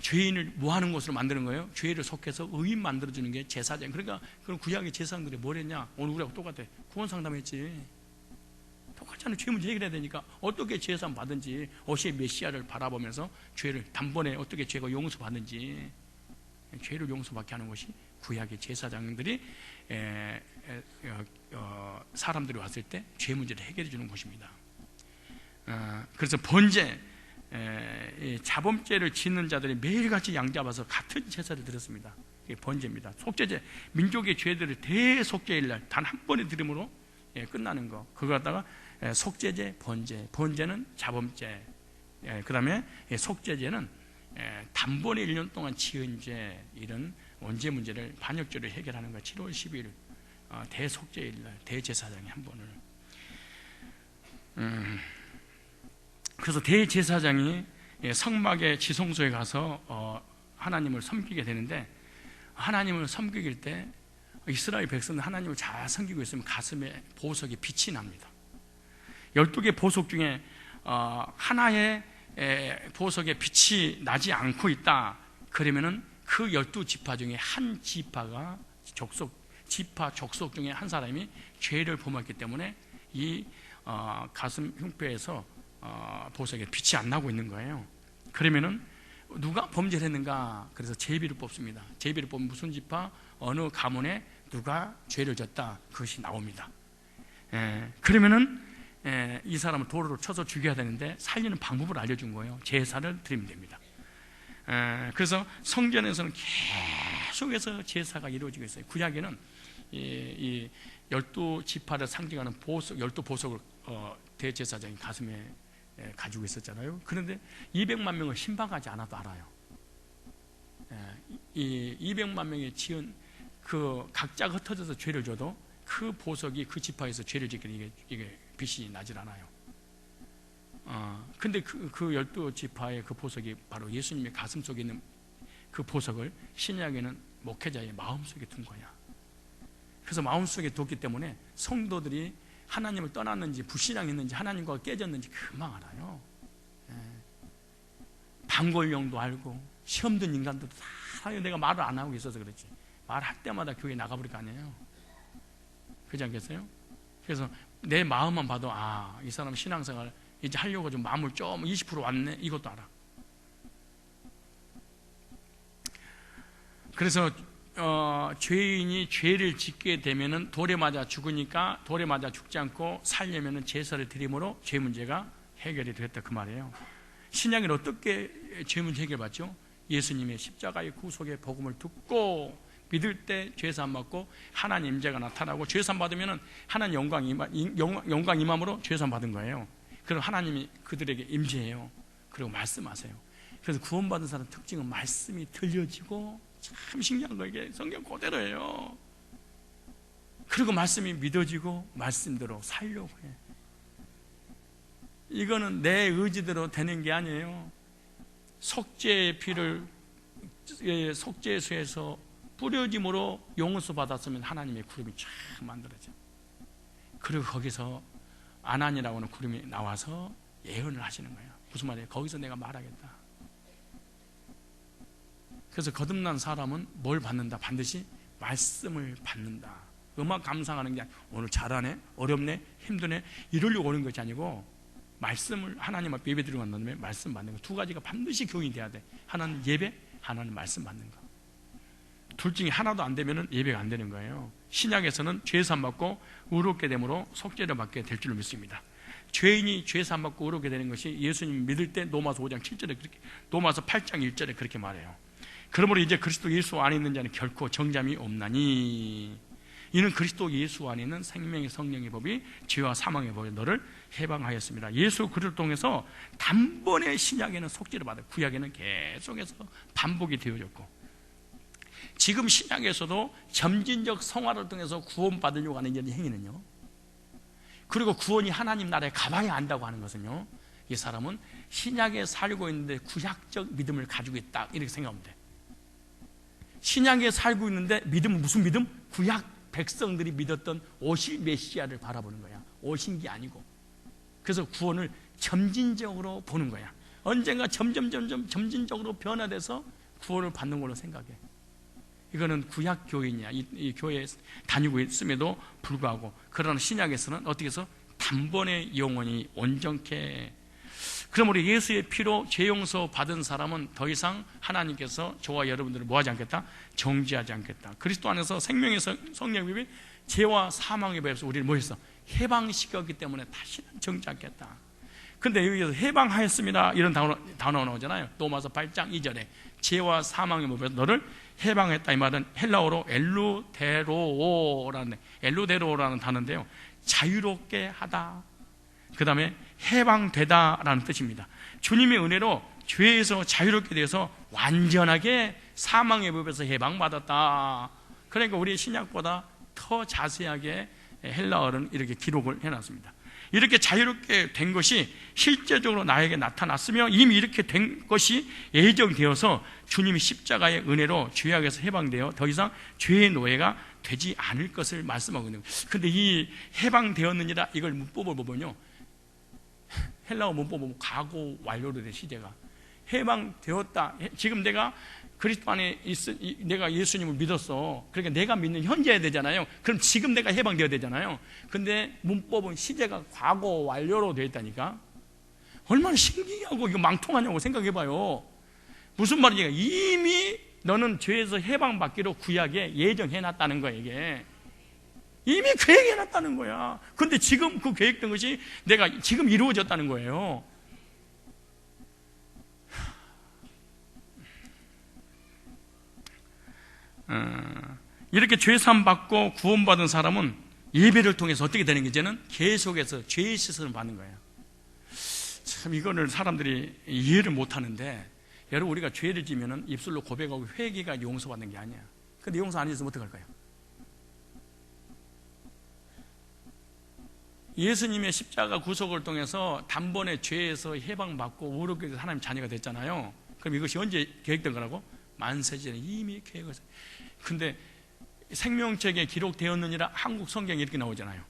죄인을 하는 것으로 만드는 거예요? 죄를 속해서 의인 만들어주는 게 제사장. 그러니까 그럼 구약의 제사장들이 뭘 했냐? 오늘 우리하고 똑같아. 구원상담했지. 똑같잖아요. 죄 문제 해결해야 되니까 어떻게 제사함 받은지, 어시의 메시아를 바라보면서 죄를 단번에 어떻게 죄가 용서받는지, 죄를 용서받게 하는 것이 구약의 제사장들이 사람들이 왔을 때 죄 문제를 해결해 주는 것입니다. 그래서 번제, 자범죄를 짓는 자들이 매일같이 양 잡아서 같은 제사를 드렸습니다. 이게 번제입니다. 속죄제, 민족의 죄들을 대속죄일날 단 한 번에 드림으로 끝나는 거. 그거 갖다가 속죄제, 번제는 자범죄, 그 다음에 속죄제는 단번에 1년 동안 지은 죄, 이런 원죄 문제를 반역죄를 해결하는 거. 7월 10일 대속죄일날 대제사장이 한 번을. 그래서 대제사장이 성막의 지성소에 가서 하나님을 섬기게 되는데, 하나님을 섬기길 때 이스라엘 백성은 하나님을 잘 섬기고 있으면 가슴에 보석이 빛이 납니다. 12개 보석 중에 하나의 보석에 빛이 나지 않고 있다. 그러면은 그 12지파 중에 한 지파가 족속 중에 한 사람이 죄를 범했기 때문에 이 가슴 흉표에서 보석에 빛이 안 나고 있는 거예요. 그러면은 누가 범죄를 했는가? 그래서 제비를 뽑습니다. 제비를 뽑으면 무슨 지파, 어느 가문에 누가 죄를 졌다, 그것이 나옵니다. 그러면은 이 사람을 도로로 쳐서 죽여야 되는데 살리는 방법을 알려준 거예요. 제사를 드리면 됩니다. 그래서 성전에서는 계속해서 제사가 이루어지고 있어요. 구약에는 이 12지파를 상징하는 보석, 12보석을 대제사장이 가슴에 가지고 있었잖아요. 그런데 200만 명을 신방하지 않아도 알아요. 이 200만 명이 지은 그 각자가 흩어져서 죄를 져도 그 보석이 그 지파에서 죄를 짓기는 이게 빛이 나질 않아요. 근데 그 12지파의 그 보석이 바로 예수님의 가슴 속에 있는 그 보석을 신약에는 목회자의 마음속에 둔 거야. 그래서 마음속에 뒀기 때문에 성도들이 하나님을 떠났는지 불신앙했는지 하나님과 깨졌는지 금방 알아요. 방골령도 알고 시험 든 인간들도 다 내가 말을 안 하고 있어서 그렇지, 말할 때마다 교회 나가버릴 거 아니에요. 그렇지 않겠어요? 그래서 내 마음만 봐도 이 사람 신앙생활 이제 하려고 좀 마음을 좀 20% 왔네, 이것도 알아. 그래서 죄인이 죄를 짓게 되면은 돌에 맞아 죽으니까 돌에 맞아 죽지 않고 살려면은 제사를 드림으로 죄 문제가 해결이 됐다, 그 말이에요. 신약은 어떻게 죄 문제 해결받죠? 예수님의 십자가의 구속의 복음을 듣고 믿을 때 죄산 받고 하나님 임재가 나타나고, 죄산 받으면은 하나님 영광 임함으로 죄산 받은 거예요. 그럼 하나님이 그들에게 임재해요. 그리고 말씀하세요. 그래서 구원받은 사람 특징은 말씀이 들려지고, 참 신기한 거, 이게 성경 그대로예요. 그리고 말씀이 믿어지고 말씀대로 살려고 해. 이거는 내 의지대로 되는 게 아니에요. 속죄의 피를 속죄수에서 뿌려짐으로 용서 받았으면 하나님의 구름이 쫙 만들어져. 그리고 거기서 아난이라고 하는 구름이 나와서 예언을 하시는 거예요. 무슨 말이에요? 거기서 내가 말하겠다. 그래서 거듭난 사람은 뭘 받는다? 반드시 말씀을 받는다. 음악 감상하는 게 오늘 잘하네, 어렵네, 힘드네 이러려고 오는 것이 아니고, 말씀을 하나님 앞에 예배 드리고 난 다음에 말씀 받는 거. 두 가지가 반드시 교인이 돼야 돼. 하나는 예배, 하나는 말씀 받는 거. 둘 중에 하나도 안 되면 예배가 안 되는 거예요. 신약에서는 죄산 받고 의롭게 됨으로 속죄를 받게 될 줄로 믿습니다. 죄인이 죄산 받고 의롭게 되는 것이 예수님 믿을 때 로마서 5장 7절에 그렇게, 로마서 8장 1절에 그렇게 말해요. 그러므로 이제 그리스도 예수 안에 있는 자는 결코 정잠이 없나니, 이는 그리스도 예수 안에 있는 생명의 성령의 법이 죄와 사망의 법에 너를 해방하였습니다. 예수 그리스도를 통해서 단번에 신약에는 속죄를 받아요. 구약에는 계속해서 반복이 되어졌고, 지금 신약에서도 점진적 성화를 통해서 구원받으려고 하는 이런 행위는요, 그리고 구원이 하나님 나라에 가봐야 안다고 하는 것은요, 이 사람은 신약에 살고 있는데 구약적 믿음을 가지고 있다, 이렇게 생각하면 돼. 신약에 살고 있는데 믿음은 무슨 믿음? 구약 백성들이 믿었던 오실 메시아를 바라보는 거야. 오신 게 아니고. 그래서 구원을 점진적으로 보는 거야. 언젠가 점진적으로 변화돼서 구원을 받는 걸로 생각해. 이거는 구약 교인이야. 이 교회에 다니고 있음에도 불구하고, 그러나 신약에서는 어떻게 해서 단번에 영원히 온전케. 그러므로 예수의 피로 죄 용서 받은 사람은 더 이상 하나님께서 저와 여러분들을 뭐하지 않겠다? 정죄하지 않겠다. 그리스도 안에서 생명의 성령의 법이 죄와 사망의 법에서 우리를 뭐했어? 해방시켰기 때문에 다시는 정죄 않겠다. 근데 여기서 해방하였습니다 이런 단어 나오잖아요. 로마서 8장 2절에 죄와 사망의 법에서 너를 해방했다, 이 말은 헬라어로 엘루데로라는 단어인데요, 자유롭게 하다, 그 다음에 해방되다라는 뜻입니다. 주님의 은혜로 죄에서 자유롭게 되어서 완전하게 사망의 법에서 해방받았다. 그러니까 우리 신약보다 더 자세하게 헬라어는 이렇게 기록을 해놨습니다. 이렇게 자유롭게 된 것이 실제적으로 나에게 나타났으며, 이미 이렇게 된 것이 예정되어서 주님이 십자가의 은혜로 죄악에서 해방되어 더 이상 죄의 노예가 되지 않을 것을 말씀하고 있는 거예요. 그런데 이 해방되었느니라, 이걸 문법을 보면요, 헬라어 문법 보면 과거 완료로 된 시제가 해방되었다. 지금 내가 그리스도 안에 내가 예수님을 믿었어. 그러니까 내가 믿는 현재야 되잖아요. 그럼 지금 내가 해방되어야 되잖아요. 근데 문법은 시제가 과거 완료로 되어 있다니까. 얼마나 신기하고 이거 망통하냐고 생각해봐요. 무슨 말이냐, 이미 너는 죄에서 해방받기로 구약에 예정해놨다는 거야. 이게 이미 계획해놨다는 거야. 근데 지금 그 계획된 것이 내가 지금 이루어졌다는 거예요. 이렇게 죄사함 받고 구원받은 사람은 예배를 통해서 어떻게 되는 게, 이제는 계속해서 죄의 씻음을 받는 거예요. 참 이거를 사람들이 이해를 못하는데, 여러분, 우리가 죄를 지면은 입술로 고백하고 회개가 용서받는 게 아니야. 근데 용서 안 해주면 어떡할 거야? 예수님의 십자가 구속을 통해서 단번에 죄에서 해방받고 우르게 하나님 자녀가 됐잖아요. 그럼 이것이 언제 계획된 거라고? 만세전에 이미 계획을. 근데 생명책에 기록되었느니라 한국 성경에 이렇게 나오잖아요.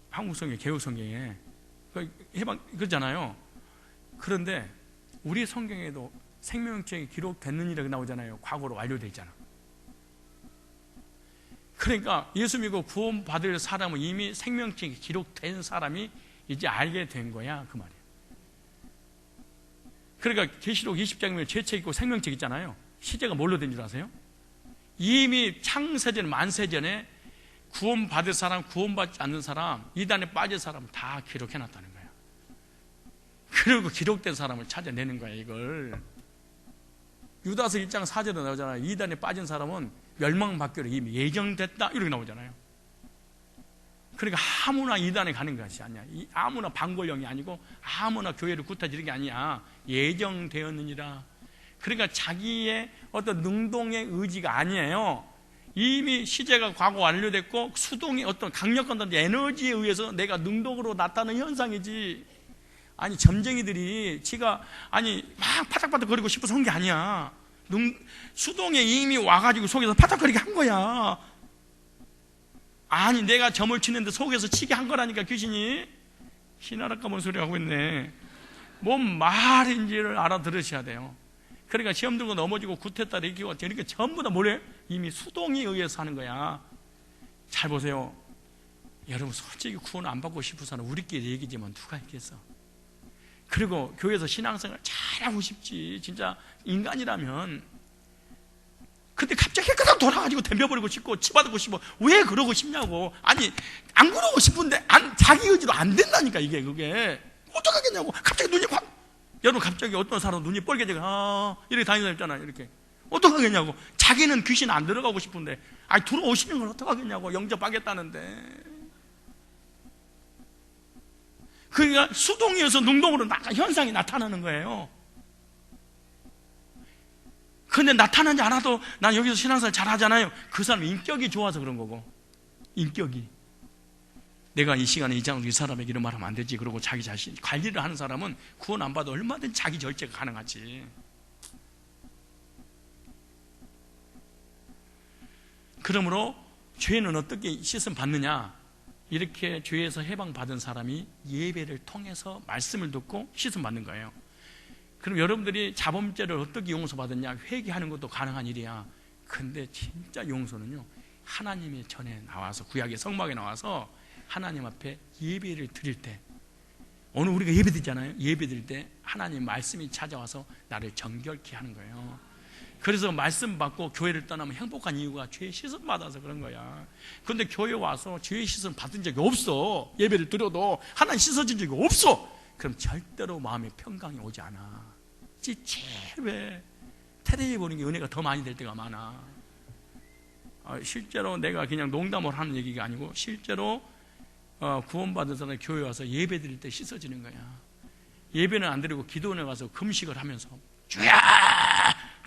한국 성경, 개혁 성경에 해방 그러잖아요. 그런데 우리 성경에도 생명책에 기록됐느니라 나오잖아요. 과거로 완료되어 있잖아. 그러니까 예수 믿고 구원 받을 사람은 이미 생명책에 기록된 사람이 이제 알게 된 거야, 그 말이에요. 그러니까 계시록 20장이면 죄책 있고 생명책 있잖아요. 시제가 뭘로 된 줄 아세요? 이미 창세전 만세전에 구원받을 사람, 구원받지 않는 사람, 이단에 빠질 사람 다 기록해놨다는 거예요. 그리고 기록된 사람을 찾아내는 거야, 이걸. 유다서 1장 4절에 나오잖아요. 이단에 빠진 사람은 멸망받기로 이미 예정됐다, 이렇게 나오잖아요. 그러니까 아무나 이단에 가는 것이 아니야. 아무나 방골령이 아니고 아무나 교회를 구타지는 게 아니야. 예정되었느니라. 그러니까 자기의 어떤 능동의 의지가 아니에요. 이미 시제가 과거 완료됐고 수동의 어떤 강력한 에너지에 의해서 내가 능동으로 나타나는 현상이지. 아니, 점쟁이들이 지가 막 파닥파닥 거리고 싶어서 한 게 아니야. 수동에 이미 와가지고 속에서 파닥거리게 한 거야. 아니, 내가 점을 치는데 속에서 치게 한 거라니까, 귀신이. 희나랄까 뭔 소리 하고 있네. 뭔 말인지를 알아들으셔야 돼요. 그러니까 시험 들고 넘어지고 구태다 이렇게 전부 다 뭐래? 이미 수동에 의해서 하는 거야. 잘 보세요. 여러분, 솔직히 구원 안 받고 싶어서는 우리끼리 얘기지만 누가 있겠어? 그리고 교회에서 신앙생활 잘하고 싶지, 진짜 인간이라면. 근데 갑자기 그냥 돌아가지고 덤벼버리고 싶고 치받고 싶어. 왜 그러고 싶냐고. 아니, 안 그러고 싶은데 자기 의지로 안 된다니까, 이게. 그게 어떡하겠냐고. 갑자기 눈이 확, 여러분, 갑자기 어떤 사람 눈이 뻘개져가 이렇게 다니는 사람 있잖아요. 이렇게 어떡하겠냐고. 자기는 귀신 안 들어가고 싶은데 들어오시는 건 어떡하겠냐고. 영접하겠다는데. 그러니까 수동이어서 능동으로 현상이 나타나는 거예요. 근데 나타나지 않아도 난 여기서 신앙생활 잘하잖아요. 그 사람 인격이 좋아서 그런 거고. 인격이. 내가 이 시간에 이 사람에게 이런 말 하면 안 되지. 그러고 자기 자신 관리를 하는 사람은 구원 안 받아도 얼마든지 자기 절제가 가능하지. 그러므로 죄는 어떻게 씻음 받느냐? 이렇게 죄에서 해방받은 사람이 예배를 통해서 말씀을 듣고 씻음 받는 거예요. 그럼 여러분들이 자범죄를 어떻게 용서받았냐? 회개하는 것도 가능한 일이야. 근데 진짜 용서는요, 하나님의 전에 나와서, 구약의 성막에 나와서 하나님 앞에 예배를 드릴 때, 오늘 우리가 예배 드리잖아요. 예배 드릴 때 하나님 말씀이 찾아와서 나를 정결케 하는 거예요. 그래서 말씀 받고 교회를 떠나면 행복한 이유가 죄 씻음 받아서 그런 거야. 그런데 교회 와서 죄 씻음 받은 적이 없어. 예배를 드려도 하나님 씻어진 적이 없어. 그럼 절대로 마음에 평강이 오지 않아. 제일 왜 텔레비 보는 게 은혜가 더 많이 될 때가 많아. 실제로 내가 그냥 농담으로 하는 얘기가 아니고 실제로 구원받은 사람이 교회 와서 예배 드릴 때 씻어지는 거야. 예배는 안 드리고 기도원에 가서 금식을 하면서 주야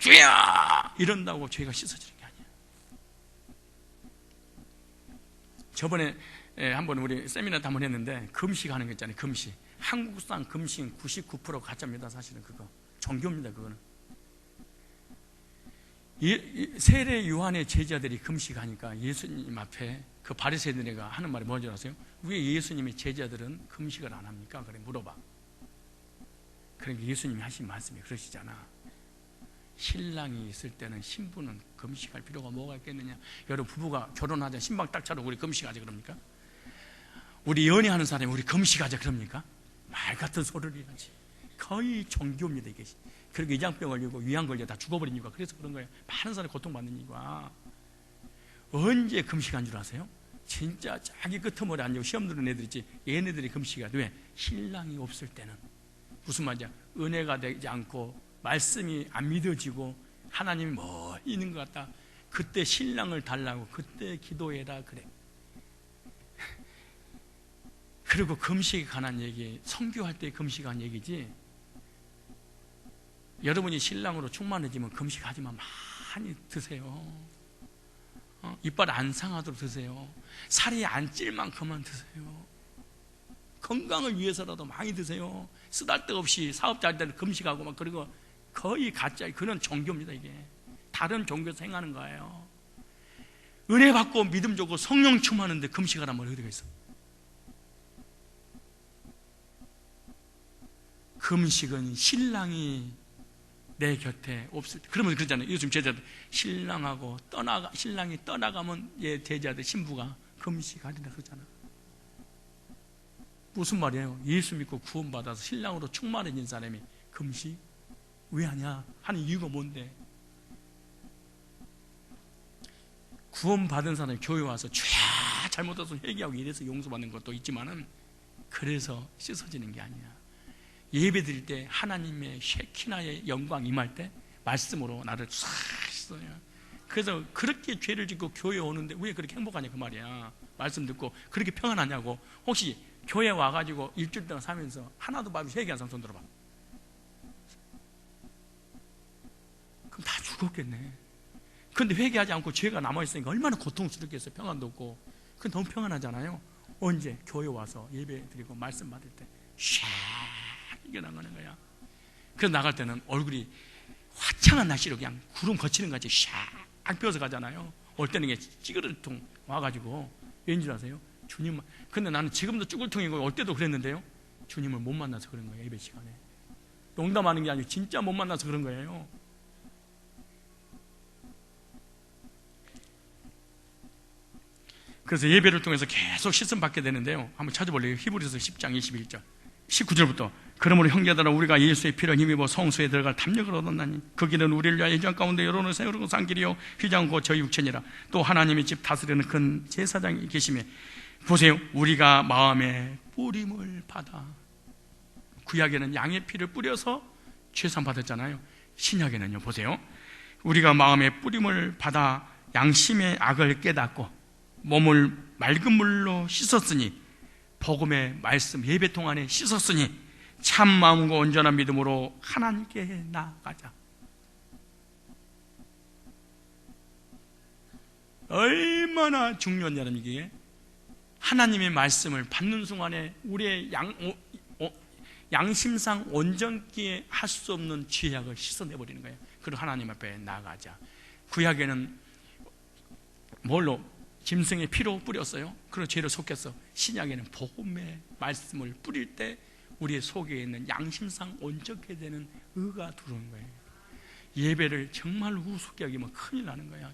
주야 이런다고 죄가 씻어지는 게 아니야. 저번에 한번 우리 세미나 때 한번 했는데 금식하는 거 있잖아요. 금식. 한국산 금식 99% 가짜입니다. 사실은 그거 종교입니다. 그거는. 세례 요한의 제자들이 금식하니까 예수님 앞에 그 바리새인들이가 하는 말이 뭔지 아세요? 왜 예수님의 제자들은 금식을 안 합니까? 그래 물어봐. 그러니까 예수님이 하신 말씀이 그러시잖아. 신랑이 있을 때는 신부는 금식할 필요가 뭐가 있겠느냐. 여러분, 부부가 결혼하자 신방 딱 차려 우리 금식하자 그럽니까? 우리 연애하는 사람이 우리 금식하자 그럽니까? 말 같은 소리를 하지. 거의 종교입니다 이게. 그리고 이장병 걸리고 위암 걸려 다 죽어버린 이유가 그래서 그런 거예요. 많은 사람이 고통받는 이유가. 언제 금식한 줄 아세요? 진짜 자기 끄트머리 앉고 시험 들은 애들 있지. 얘네들이 금식이야. 왜? 신랑이 없을 때는. 무슨 말이야? 은혜가 되지 않고 말씀이 안 믿어지고 하나님이 뭐 있는 것 같다. 그때 신랑을 달라고 그때 기도해라 그래. 그리고 금식에 관한 얘기, 선교할 때 금식한 얘기지. 여러분이 신랑으로 충만해지면 금식하지만 많이 드세요. 이빨 안 상하도록 드세요. 살이 안 찔 만큼만 드세요. 건강을 위해서라도 많이 드세요. 쓰잘데없이 사업자 할 때는 금식하고 막 그리고 거의 가짜 그런 종교입니다 이게. 다른 종교에서 행하는 거예요. 은혜 받고 믿음 주고 성령 충만하는데 금식하라면 어디가 있어? 금식은 신랑이 내 곁에 없을 때. 그러면 그러잖아요. 요즘 제자들 신랑이 떠나가면 얘 제자들 신부가 금식하리라 그러잖아. 무슨 말이에요? 예수 믿고 구원받아서 신랑으로 충만해진 사람이 금식 왜 하냐 하는 이유가 뭔데? 구원받은 사람이 교회 와서 죄 잘못해서 회개하고 이래서 용서받는 것도 있지만은 그래서 씻어지는 게 아니야. 예배 드릴 때 하나님의 쉐키나의 영광 임할 때 말씀으로 나를 싹 씻어요. 그래서 그렇게 죄를 짓고 교회 오는데 왜 그렇게 행복하냐 그 말이야. 말씀 듣고 그렇게 평안하냐고. 혹시 교회 와가지고 일주일 동안 살면서 하나도 봐도 회개한 사람 손 들어봐. 그럼 다 죽었겠네. 그런데 회개하지 않고 죄가 남아있으니까 얼마나 고통스럽겠어요. 평안도 없고. 그건 너무 평안하잖아요. 언제? 교회 와서 예배 드리고 말씀 받을 때 샥 이겨 나가는 거야. 그래서 나갈 때는 얼굴이 화창한 날씨로 그냥 구름 거치는 것 같이 샥 펴서 가잖아요. 올 때는 이게 찌그러통 와가지고 왠지 아세요? 주님만. 근데 나는 지금도 쭈글통이고 올 때도 그랬는데요. 주님을 못 만나서 그런 거예요. 예배 시간에. 농담하는 게 아니고 진짜 못 만나서 그런 거예요. 그래서 예배를 통해서 계속 시선 받게 되는데요. 한번 찾아볼래요? 히브리서 10장 21절 19절부터 그러므로 형제들아 우리가 예수의 피를 힘입어 성소에 들어갈 담력을 얻었나니 그 길은 우리를 위하여 휘장 가운데 열어놓은 세우고 산 길이요 휘장은 곧 저희 육체니라. 또 하나님의 집 다스리는 큰 제사장이 계시며 보세요. 우리가 마음에 뿌림을 받아. 구약에는 양의 피를 뿌려서 죄산 받았잖아요. 신약에는요 보세요. 우리가 마음에 뿌림을 받아 양심의 악을 깨닫고 몸을 맑은 물로 씻었으니 복음의 말씀 예배통 안에 씻었으니 참 마음과 온전한 믿음으로 하나님께 나아가자. 얼마나 중요한 여러분 이게. 하나님의 말씀을 받는 순간에 우리의 양심상 온전케 할 수 없는 죄악을 씻어내버리는 거예요. 그리고 하나님 앞에 나아가자. 구약에는 뭘로? 짐승의 피로 뿌렸어요. 그리고 죄를 속였어. 신약에는 복음의 말씀을 뿌릴 때 우리의 속에 있는 양심상 온전케 되는 의가 들어오는 거예요. 예배를 정말 우습게 여기면 큰일 나는 거야.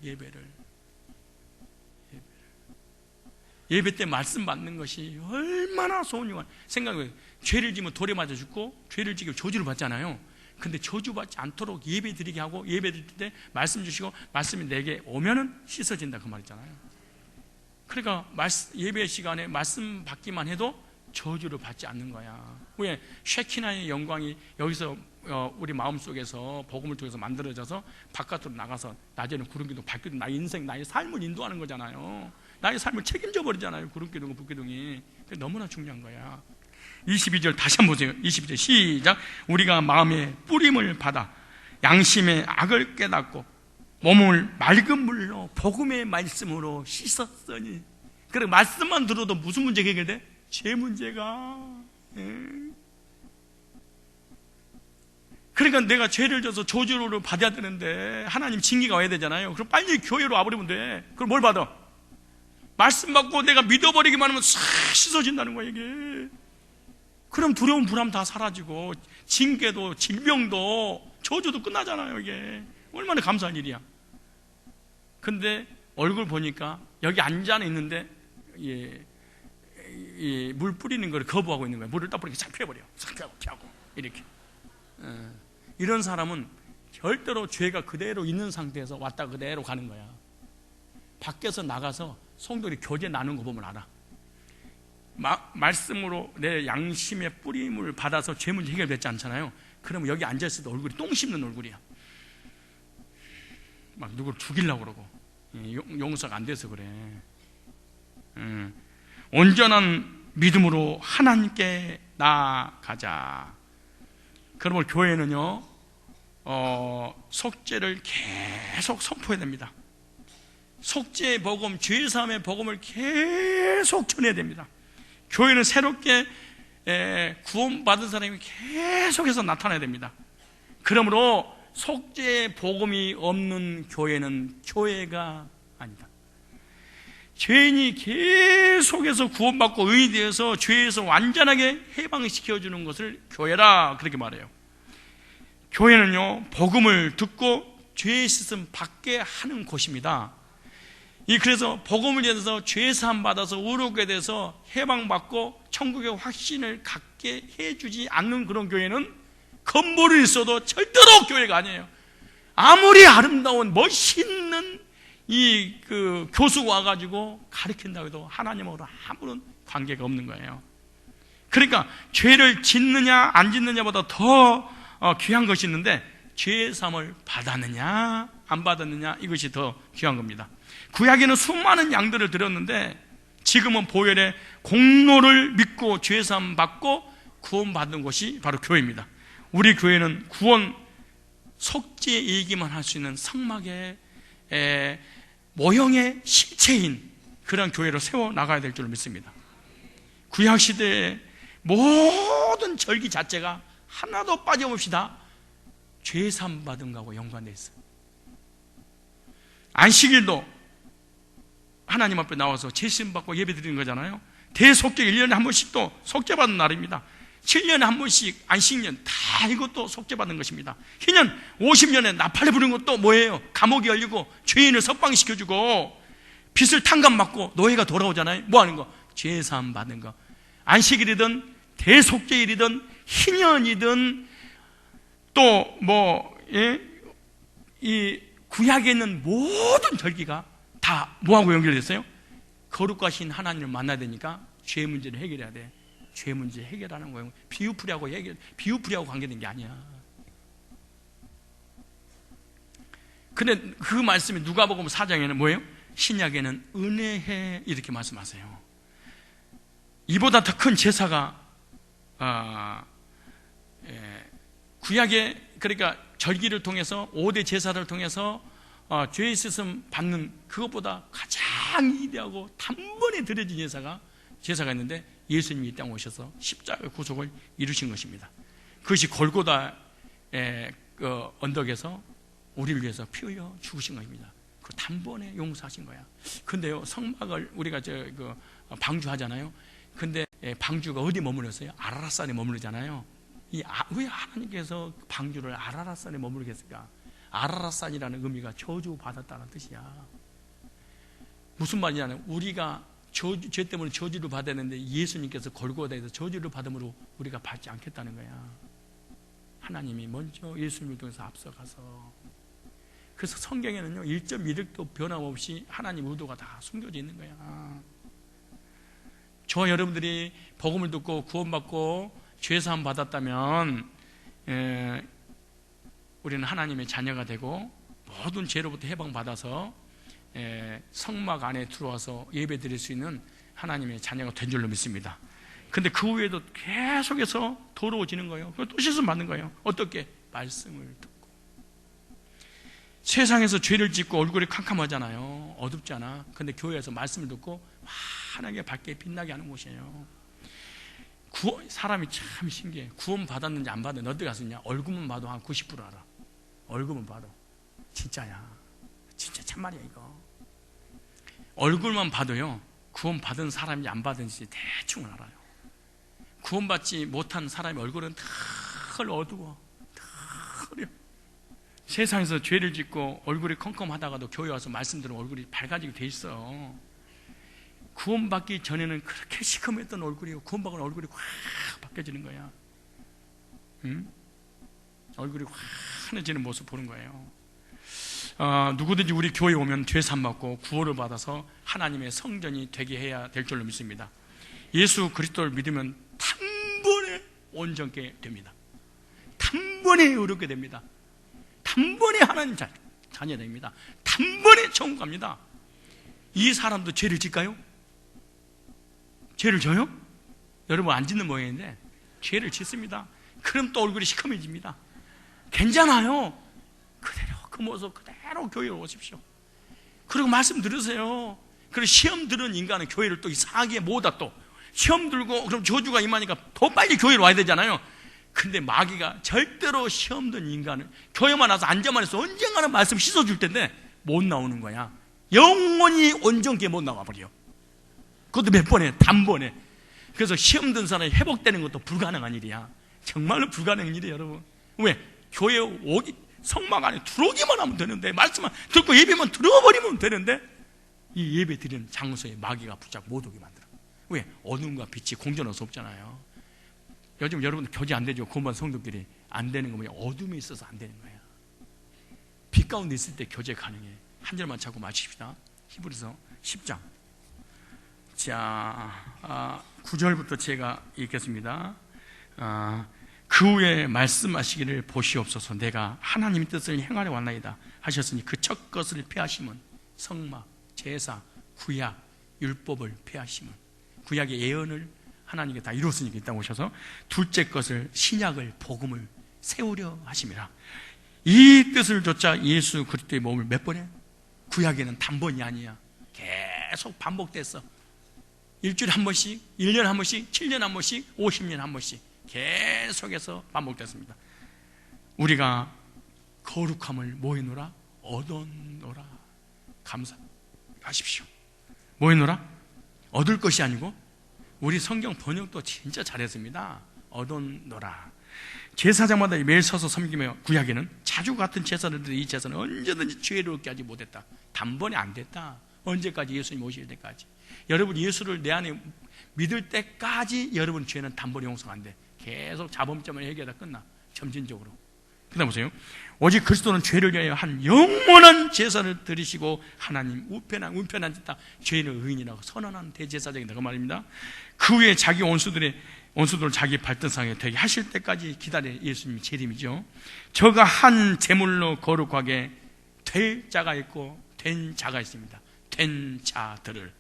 예배 때 말씀 받는 것이 얼마나 소원이야. 생각해요. 죄를 지면 돌에 맞아 죽고 죄를 지면 저주를 받잖아요. 근데 저주받지 않도록 예배 드리게 하고 예배 드릴 때 말씀 주시고 말씀이 내게 오면은 씻어진다 그 말 있잖아요. 그러니까 예배 시간에 말씀 받기만 해도 저주를 받지 않는 거야. 왜? 쉐키나의 영광이 여기서 우리 마음속에서 복음을 통해서 만들어져서 바깥으로 나가서 낮에는 구름기둥 밝기도 나의 인생 나의 삶을 인도하는 거잖아요. 나의 삶을 책임져 버리잖아요. 구름기둥과 불기둥이. 너무나 중요한 거야. 22절 다시 한번 보세요. 22절 시작. 우리가 마음에 뿌림을 받아 양심의 악을 깨닫고 몸을 맑은 물로 복음의 말씀으로 씻었으니. 그래 말씀만 들어도 무슨 문제가 해결돼? 죄 문제가. 그러니까 내가 죄를 져서 저주를 받아야 되는데 하나님 징계가 와야 되잖아요. 그럼 빨리 교회로 와버리면 돼. 그럼 뭘 받아? 말씀 받고 내가 믿어버리기만 하면 싹 씻어진다는 거야 이게. 그럼 두려움 불안 다 사라지고 징계도 질병도 저주도 끝나잖아요 이게. 얼마나 감사한 일이야. 근데 얼굴 보니까 여기 앉아 있는데 물 뿌리는 걸 거부하고 있는 거야. 물을 떠버리게 싹 피워버려. 싹 피하고 이렇게. 이런 사람은 절대로 죄가 그대로 있는 상태에서 왔다 그대로 가는 거야. 밖에서 나가서 성도들이 교제 나누는 거 보면 알아. 말씀으로 내 양심의 뿌림을 받아서 죄 문제 해결됐지 않잖아요. 그러면 여기 앉아있을 때 얼굴이 똥 씹는 얼굴이야. 막 누구를 죽이려고 그러고 용서가 안 돼서 그래. 온전한 믿음으로 하나님께 나아가자. 그러면 교회는요 속죄를 계속 선포해야 됩니다. 속죄의 복음, 죄사함의 복음을 계속 전해야 됩니다. 교회는 새롭게 구원받은 사람이 계속해서 나타나야 됩니다. 그러므로 속죄의 복음이 없는 교회는 교회가 아니다. 죄인이 계속해서 구원받고 의인이 되어서 죄에서 완전하게 해방시켜주는 것을 교회라 그렇게 말해요. 교회는요 복음을 듣고 죄 씻음 받게 하는 곳입니다. 그래서 복음을 전해서 죄 사함 받아서 의롭게 돼서 해방받고 천국의 확신을 갖게 해주지 않는 그런 교회는 건물이 있어도 절대로 교회가 아니에요. 아무리 아름다운 멋있는 그 교수가 와가지고 가르친다고 해도 하나님하고 아무런 관계가 없는 거예요. 그러니까 죄를 짓느냐 안 짓느냐보다 더 귀한 것이 있는데 죄 사함을 받았느냐 안 받았느냐 이것이 더 귀한 겁니다. 구약에는 수많은 양들을 드렸는데 지금은 보혈의 공로를 믿고 죄 사함 받고 구원받는 것이 바로 교회입니다. 우리 교회는 구원 속죄 얘기만 할 수 있는 성막의 모형의 실체인 그런 교회로 세워나가야 될 줄 믿습니다. 구약시대의 모든 절기 자체가 하나도 빠짐없이 다 죄사함 받은 거하고 연관되어 있어요. 안식일도 하나님 앞에 나와서 죄심 받고 예배 드리는 거잖아요. 대속죄 1년에 한 번씩 또 속죄받는 날입니다. 7년에 한 번씩 안식년 다 이것도 속죄받는 것입니다. 희년 50년에 나팔을 부르는 것도 뭐예요? 감옥이 열리고 죄인을 석방시켜주고 빚을 탕감받고 노예가 돌아오잖아요. 뭐 하는 거? 죄사함 받는 거. 안식일이든 대속죄일이든 희년이든 또 이 구약에 있는 모든 절기가 다 뭐하고 연결됐어요? 거룩하신 하나님을 만나야 되니까 죄 문제를 해결해야 돼. 죄 문제 해결하는 거예요. 비유풀이하고 관계된 게 아니야. 근데 그 말씀이 누가복음 4장에는 뭐예요? 신약에는 은혜해 이렇게 말씀하세요. 이보다 더 큰 제사가 구약에 그러니까 절기를 통해서 5대 제사를 통해서 죄 씻음 받는 그것보다 가장 위대하고 단번에 드려진 제사가 있는데 예수님이 이 땅에 오셔서 십자가의 구속을 이루신 것입니다. 그것이 골고다의 그 언덕에서 우리를 위해서 피 흘려 죽으신 것입니다. 그 단번에 용서하신 거야. 근데요 성막을 우리가 방주하잖아요. 근데 방주가 어디 머물렀어요? 아라랏산에 머무르잖아요. 왜 하나님께서 방주를 아라랏산에 머무르게 했을까? 아라랏산이라는 의미가 저주받았다는 뜻이야. 무슨 말이냐면 우리가 죄 때문에 저주를 받았는데 예수님께서 골고다에서 저주를 받음으로 우리가 받지 않겠다는 거야. 하나님이 먼저 예수님을 통해서 앞서가서. 그래서 성경에는요 1.1획도 변함없이 하나님 의도가 다 숨겨져 있는 거야. 저 여러분들이 복음을 듣고 구원받고 죄사함 받았다면 우리는 하나님의 자녀가 되고 모든 죄로부터 해방받아서 성막 안에 들어와서 예배 드릴 수 있는 하나님의 자녀가 된 줄로 믿습니다. 근데 그 후에도 계속해서 더러워지는 거예요. 또 씻음 받는 거예요. 어떻게? 말씀을 듣고. 세상에서 죄를 짓고 얼굴이 캄캄하잖아요. 어둡잖아. 근데 교회에서 말씀을 듣고 환하게 밝게 빛나게 하는 곳이에요. 사람이 참 신기해. 구원 받았는지 안 받았는지 어디 가서 있냐? 얼굴만 봐도 한 90% 알아. 얼굴만 봐도 진짜야. 진짜 참말이야 이거. 얼굴만 봐도요 구원 받은 사람인지 안 받은지 대충 알아요. 구원받지 못한 사람의 얼굴은 덜 어두워, 덜 흐려, 세상에서 죄를 짓고 얼굴이 컴컴하다가도 교회 와서 말씀 들으면 얼굴이 밝아지게 돼 있어. 구원받기 전에는 그렇게 시커맸던 얼굴이 구원받은 얼굴이 확 바뀌어지는 거야. 응? 얼굴이 환해지는 모습 보는 거예요. 누구든지 우리 교회에 오면 죄 사함받고 구원을 받아서 하나님의 성전이 되게 해야 될 줄로 믿습니다. 예수 그리스도를 믿으면 단번에 온전케 됩니다. 단번에 의롭게 됩니다. 단번에 하나님 자녀 됩니다. 단번에 천국 갑니다. 이 사람도 죄를 짓까요? 죄를 져요? 여러분 안 짓는 모양인데 죄를 짓습니다. 그럼 또 얼굴이 시커매집니다. 괜찮아요. 그대로 그 모습 그대로 교회에 오십시오. 그리고 말씀 들으세요. 그리고 시험 들은 인간은 교회를 또 이상하게 못 와. 또 시험 들고 그럼 저주가 임하니까 더 빨리 교회로 와야 되잖아요. 근데 마귀가 절대로 시험 든 인간을 교회만 와서 앉아만 해서 언젠가는 말씀 씻어줄 텐데 못 나오는 거야. 영원히 온전케 못 나와버려. 그것도 몇 번에 단번에. 그래서 시험 든 사람이 회복되는 것도 불가능한 일이야. 정말로 불가능한 일이에요, 여러분. 왜? 교회에 오기 성막 안에 들어오기만 하면 되는데 말씀만 듣고 예배만 들어버리면 되는데 이 예배 드리는 장소에 마귀가 붙잡고 못 오게 만들어. 왜? 어둠과 빛이 공존할 수 없잖아요. 요즘 여러분들 교제 안 되죠. 구원받은 성도끼리 안 되는 거 뭐냐? 어둠이 있어서 안 되는 거야. 빛 가운데 있을 때 교제 가능해. 한 절만 찾고 마칩시다. 히브리서 10장. 자, 9절부터 제가 읽겠습니다. 그 후에 말씀하시기를 보시옵소서. 내가 하나님의 뜻을 행하려 왔나이다 하셨으니 그 첫 것을 폐하심은 성막, 제사, 구약, 율법을 폐하심은 구약의 예언을 하나님께 다 이루었으니까 이따 오셔서 둘째 것을 신약을 복음을 세우려 하심이라. 이 뜻을 좇아 예수 그리스도의 몸을 몇 번에? 구약에는 단번이 아니야. 계속 반복됐어. 일주일에 한 번씩, 1년에 한 번씩, 7년에 한 번씩, 50년에 한 번씩 계속해서 반복됐습니다. 우리가 거룩함을 뭐 해놓으라? 얻어놓으라. 감사하십시오. 뭐 해놓으라? 얻을 것이 아니고 우리 성경 번역도 진짜 잘했습니다. 얻어놓으라. 제사장마다 매일 서서 섬기며 구약에는 자주 같은 제사를 드려 이 제사는 언제든지 죄를 얻게 하지 못했다. 단번에 안 됐다. 언제까지? 예수님 오실 때까지. 여러분 예수를 내 안에 믿을 때까지 여러분 죄는 단번에 용서가 안 돼. 계속 자범점을 해결하다 끝나. 점진적으로. 그 다음 보세요. 오직 그리스도는 죄를 위하여 한 영원한 제사를 드리시고 하나님 우편한 짓다 죄인을 의인이라고 선언한 대제사장이다 그 말입니다. 그 후에 자기 원수들을 자기 발등상에 되게 하실 때까지 기다려 예수님이 재림이죠. 저가 한 제물로 거룩하게 될 자가 있고 된 자가 있습니다. 된 자들을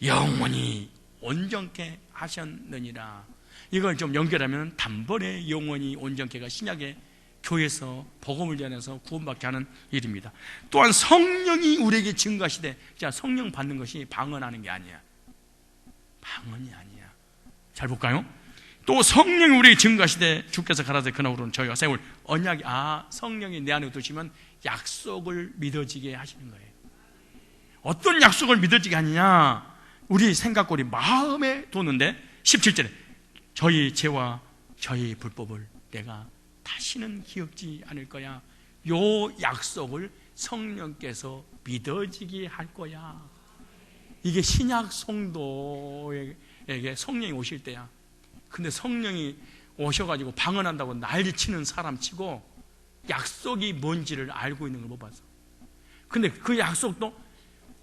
영원히 온전케 하셨느니라. 이걸 좀 연결하면 단번에 영원히 온전케가 신약의 교회에서 복음을 전해서 구원받게 하는 일입니다. 또한 성령이 우리에게 증거하시되, 자, 성령 받는 것이 방언하는 게 아니야. 방언이 아니야. 잘 볼까요? 또 성령이 우리에게 증거하시되 주께서 가라사대 그날로는 저희가 세울 언약이, 성령이 내 안에 두시면 약속을 믿어지게 하시는 거예요. 어떤 약속을 믿어지게 하느냐? 우리 생각과 우리 마음에 도는데 17절에 저희 죄와 저희 불법을 내가 다시는 기억지 않을 거야. 요 약속을 성령께서 믿어지게 할 거야. 이게 신약 성도에게 성령이 오실 때야. 근데 성령이 오셔가지고 방언한다고 난리치는 사람 치고 약속이 뭔지를 알고 있는 걸 못 봤어. 근데 그 약속도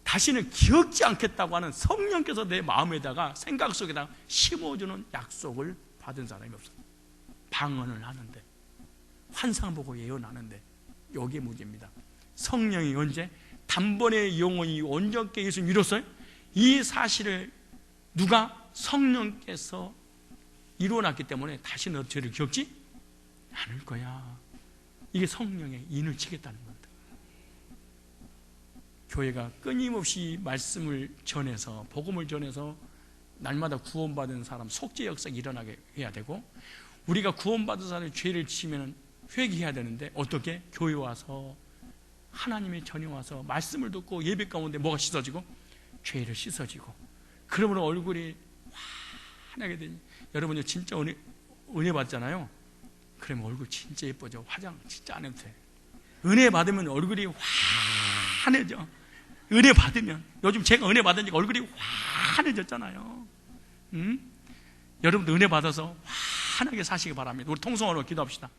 다시는 기억지 않겠다고 하는 성령께서 내 마음에다가 생각 속에다가 심어주는 약속을 받은 사람이 없어. 방언을 하는데, 환상 보고 예언하는데, 이게 문제입니다. 성령이 언제? 단번에 영원히 온전케 예수님 이뤘어요? 이 사실을 누가? 성령께서 이루어놨기 때문에 다시는 너 죄를 기억지 않을 거야. 이게 성령의 인을 치겠다는 겁니다. 교회가 끊임없이 말씀을 전해서, 복음을 전해서 날마다 구원받은 사람 속죄 역사가 일어나게 해야 되고, 우리가 구원받은 사람이 죄를 지으면 회개해야 되는데 어떻게? 교회 와서 하나님의 전에 와서 말씀을 듣고 예배 가운데 뭐가 씻어지고? 죄를 씻어지고, 그러면 얼굴이 환하게 되니, 여러분이 진짜 은혜 받잖아요. 그러면 얼굴 진짜 예뻐져. 화장 진짜 안 해도 돼. 은혜 받으면 얼굴이 환해져. 은혜 받으면. 요즘 제가 은혜 받으니까 얼굴이 환해졌잖아요. 여러분도 은혜 받아서 환하게 사시기 바랍니다. 우리 통성으로 기도합시다.